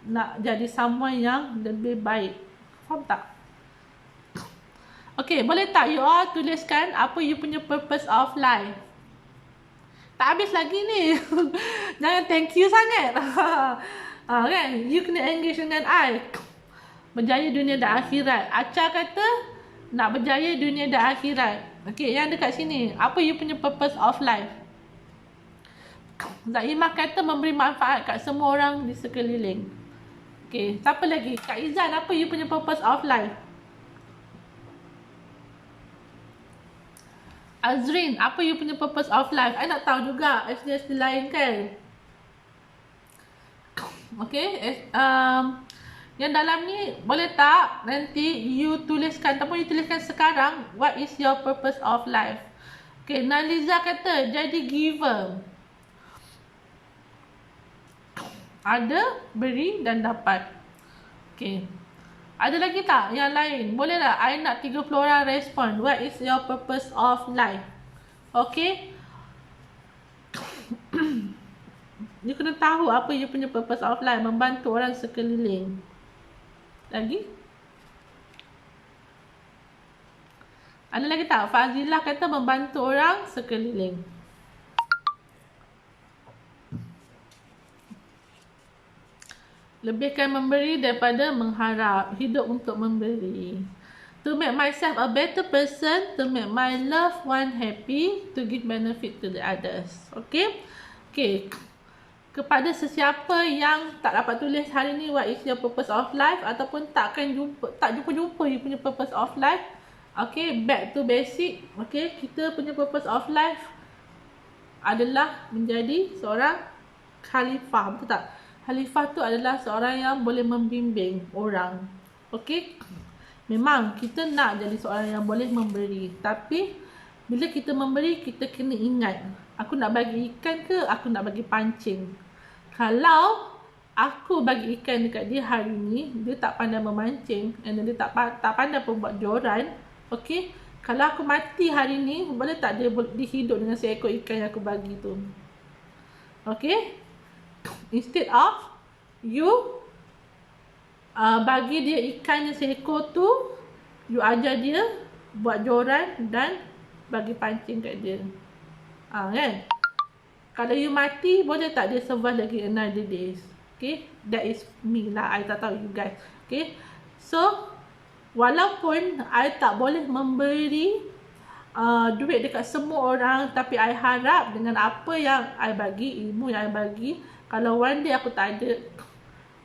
nak jadi someone yang lebih baik. Faham tak? Okay, boleh tak you all tuliskan apa you punya purpose of life? Tak habis lagi ni. Jangan thank you sangat. Kan? You kena engage dengan I. Berjaya dunia dan akhirat. Acha kata nak berjaya dunia dan akhirat. Okay, yang dekat sini, apa you punya purpose of life? Zaimah kata memberi manfaat kat semua orang di sekeliling. Okay, siapa lagi? Kak Izan, apa you punya purpose of life? Azrin, apa you punya purpose of life? I nak tahu juga SD lain kan. Okay, yang dalam ni boleh tak nanti you tuliskan ataupun you tuliskan sekarang what is your purpose of life. Okay, Naliza kata jadi giver. Ada, beri dan dapat. Okay. Ada lagi tak yang lain? Boleh tak? I nak 30 orang respon. What is your purpose of life? Okay. You kena tahu apa you punya purpose of life. Membantu orang sekeliling. Lagi? Ada lagi tak? Fazilah kata membantu orang sekeliling. Lebihkan memberi daripada mengharap. Hidup untuk memberi. To make myself a better person. To make my loved one happy. To give benefit to the others. Okay? Okay. Kepada sesiapa yang tak dapat tulis hari ni what is your purpose of life, ataupun tak jumpa you punya purpose of life. Okay, back to basic. Okay, kita punya purpose of life adalah menjadi seorang khalifah. Betul tak? Khalifah tu adalah seorang yang boleh membimbing orang. Okay, memang kita nak jadi seorang yang boleh memberi. Tapi bila kita memberi, kita kena ingat, aku nak bagi ikan ke aku nak bagi pancing. Kalau aku bagi ikan dekat dia hari ni, dia tak pandai memancing, and dia tak pandai pun buat joran. Okay, kalau aku mati hari ni, boleh tak dia hidup dengan seekor ikan yang aku bagi tu? Okay, instead of you bagi dia ikan yang seekor tu, you ajar dia buat joran dan bagi pancing kat dia. Kan? Kalau you mati, boleh tak dia survive lagi another days? Okay, that is me lah. I tak tahu you guys. Okay, so walaupun I tak boleh memberi duit dekat semua orang, tapi I harap dengan apa yang I bagi, ilmu yang I bagi, kalau one day aku tak ada,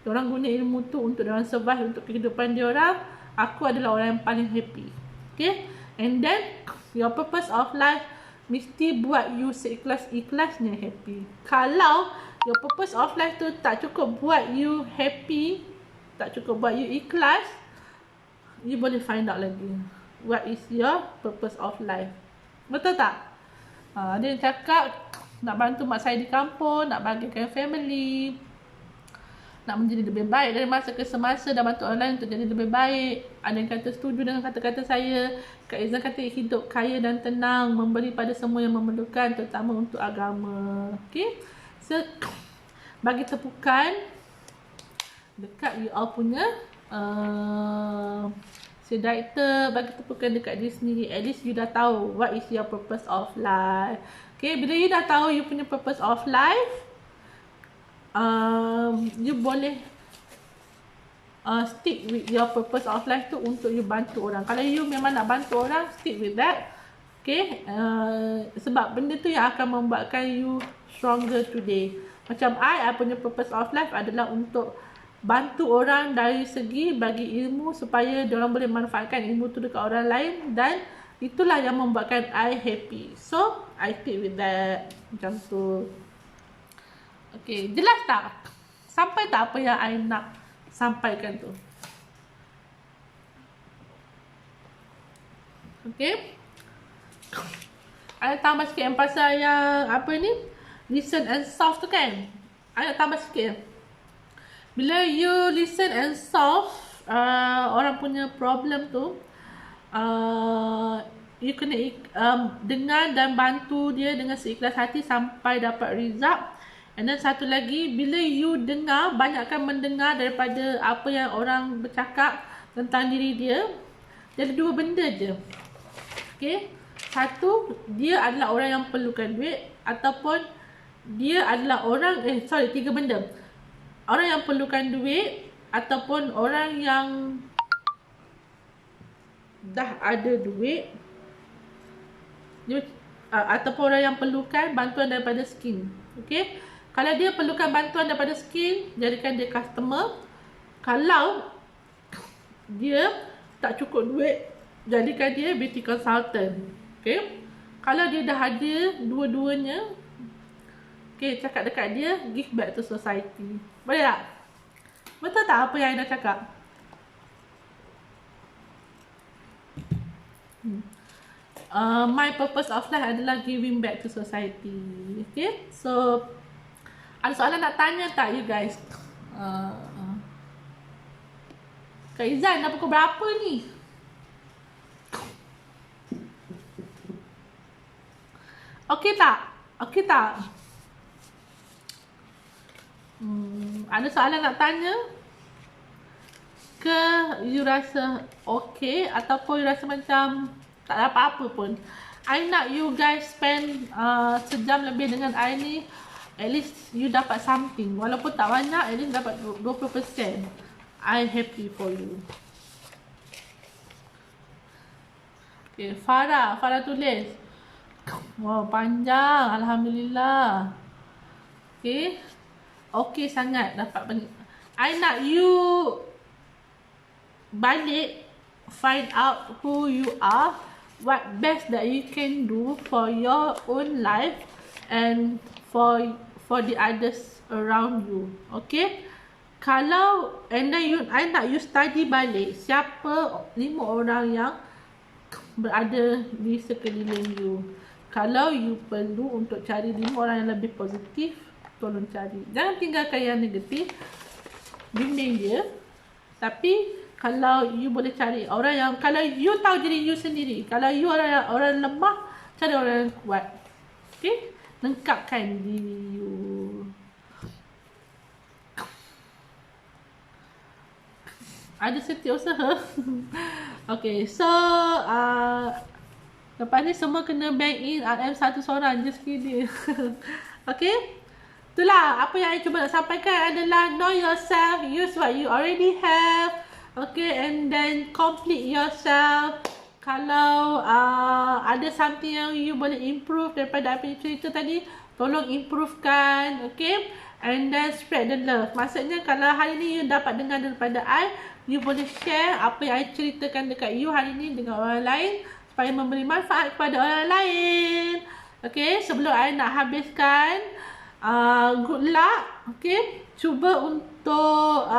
diorang guna ilmu tu untuk diorang survive untuk kehidupan diorang, aku adalah orang yang paling happy. Okay, and then your purpose of life mesti buat you seikhlas-ikhlasnya happy. Kalau your purpose of life tu tak cukup buat you happy, tak cukup buat you ikhlas, you boleh find out lagi what is your purpose of life. Betul tak? Ada yang cakap nak bantu mak saya di kampung, nak bahagikan family, nak menjadi lebih baik dari masa ke semasa dan bantu orang lain untuk jadi lebih baik. Ada yang kata setuju dengan kata-kata saya. Kak Izzan kata hidup kaya dan tenang, memberi pada semua yang memerlukan, terutama untuk agama. Okay, So, bagi tepukan dekat you all punya si director, bagi tepukan dekat diri sendiri. At least you dah tahu what is your purpose of life. Okay, bila you dah tahu you punya purpose of life, you boleh stick with your purpose of life tu untuk you bantu orang. Kalau you memang nak bantu orang, stick with that. Okay, sebab benda tu yang akan membuatkan you stronger today. Macam I punya purpose of life adalah untuk bantu orang dari segi bagi ilmu supaya diorang boleh manfaatkan ilmu tu dekat orang lain, dan itulah yang membuatkan I happy. So, I stick with that. Macam tu. Okay, jelas tak? Sampai tak apa yang I nak sampaikan tu? Okay. I tambah sikit yang pasal yang apa ni, listen and solve tu kan. I tambah sikit. Bila you listen and solve orang punya problem tu, you kena dengar dan bantu dia dengan seikhlas hati sampai dapat result. And then satu lagi, bila you dengar, banyakkan mendengar daripada apa yang orang bercakap tentang diri dia. Jadi dua benda je. Okay. Satu, dia adalah orang yang perlukan duit, ataupun dia adalah orang, tiga benda. Orang yang perlukan duit, ataupun orang yang dah ada duit, ataupun orang yang perlukan bantuan daripada skin. Okay. Kalau dia perlukan bantuan daripada skin, jadikan dia customer. Kalau dia tak cukup duit, jadikan dia beauty consultant. Okay. Kalau dia dah ada dua-duanya, okay, cakap dekat dia, give back to society. Boleh tak? Betul tak apa yang I dah cakap? My purpose of life adalah giving back to society. Okay. So, ada soalan nak tanya tak you guys? Kak Izan, dah pukul berapa ni? Okey tak? Okey tak? Ada soalan nak tanya? Ke you rasa okey, ataupun you rasa macam tak ada apa-apa pun? I nak you guys spend sejam lebih dengan I ni. At least you dapat something. Walaupun tak banyak, at least dapat 20%. I happy for you. Okay, Farah tulis. Wow, panjang. Alhamdulillah. Okay. Okay sangat dapat banyak. I nak you balik, find out who you are, what best that you can do for your own life and for the others around you. Okay. Kalau and then I nak you study balik siapa 5 orang yang berada di sekeliling you. Kalau you perlu untuk cari 5 orang yang lebih positif, tolong cari. Jangan tinggalkan yang negatif. Bimbing dia. Tapi kalau you boleh cari orang yang, kalau you tahu diri you sendiri, kalau you orang lemah, cari orang yang kuat. Okay. Lengkapkan diri you. Ada setiausaha. Okay, so lepas ni semua kena bank in RM 1 seorang. Just kidding. Okay. Itulah apa yang saya cuba nak sampaikan adalah know yourself, use what you already have. Okay, and then complete yourself. Kalau ada something yang you boleh improve daripada apa yang cerita tadi, tolong improvekan. Okay. And then spread the love. Maksudnya kalau hari ni you dapat dengar daripada I, you boleh share apa yang I ceritakan dekat you hari ni dengan orang lain, supaya memberi manfaat kepada orang lain. Okay. Sebelum I nak habiskan, good luck. Okay. Cuba untuk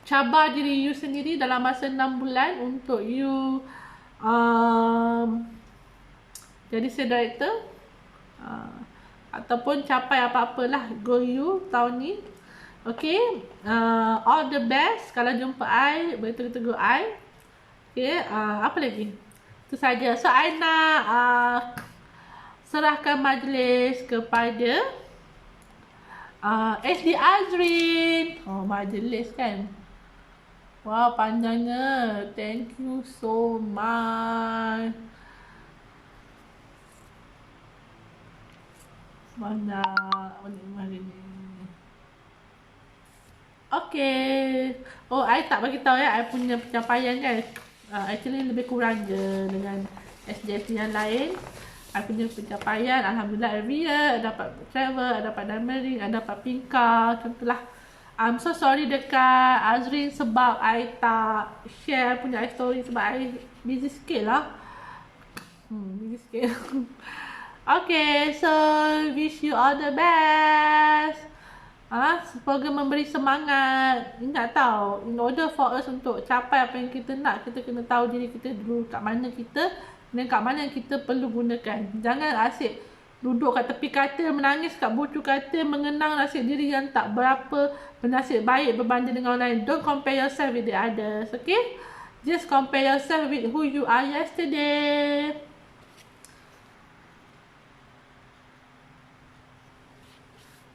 cabar diri you sendiri dalam masa 6 bulan untuk you jadi sales director, ataupun capai apa-apalah goal you tahun ni. Okay. All the best. Kalau jumpa I, boleh tegur I. Okay. Apa lagi? Itu saja. So I nak serahkan majlis kepada SD Azrin. Oh, majlis kan. Wow, panjangnya. Thank you so much. Mana hari ni? Okay. Oh, I tak bagi tahu ya, I punya pencapaian kan. Actually lebih kurang je dengan SDST yang lain. I punya pencapaian, alhamdulillah every year dapat travel, dapat diamond ring, dapat pink card, contohlah. I'm so sorry dekat Azrin sebab I tak share punya story sebab I busy sikit lah. Busy sikit. Okay, so wish you all the best. Semoga memberi semangat. Ingat tau, in order for us untuk capai apa yang kita nak, kita kena tahu diri kita dulu, kat mana kita dan kat mana yang kita perlu gunakan. Jangan asyik duduk kat tepi katil, menangis kat bucu katil, mengenang nasib diri yang tak berapa bernasib baik berbanding dengan orang lain. Don't compare yourself with the others, okay? Just compare yourself with who you are yesterday.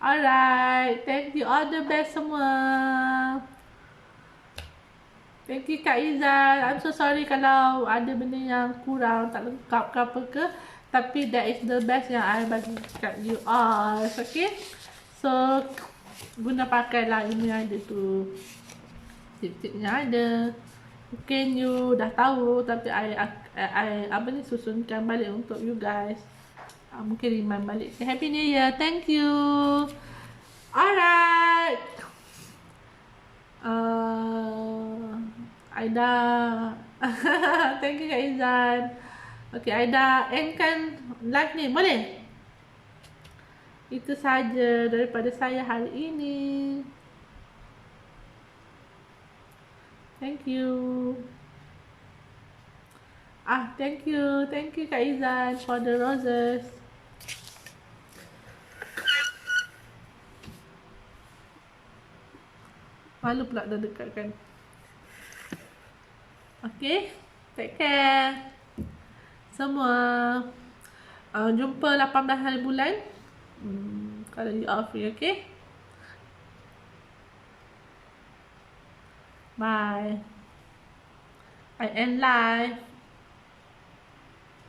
Alright, thank you, all the best semua. Thank you Kak Izal. I'm so sorry kalau ada benda yang kurang, tak lengkap ke apa ke. Tapi that is the best yang I bagi kat you all. Okay? So, guna pakailah ilmu yang ada tu. Tip-tip yang ada. Mungkin you dah tahu, tapi I susunkan balik untuk you guys. Mungkin remind balik. Happy New Year. Thank you. Alright. Aida. Thank you Kak Izan. Okay, Aida endkan live ni. Boleh? Itu saja daripada saya hari ini. Thank you. Thank you. Thank you Kak Izan for the roses. Malu pula dah dekat kan. Okay, take care semua. Jumpa 18 hari bulan. Kalau you are free, okay? Bye. I end live.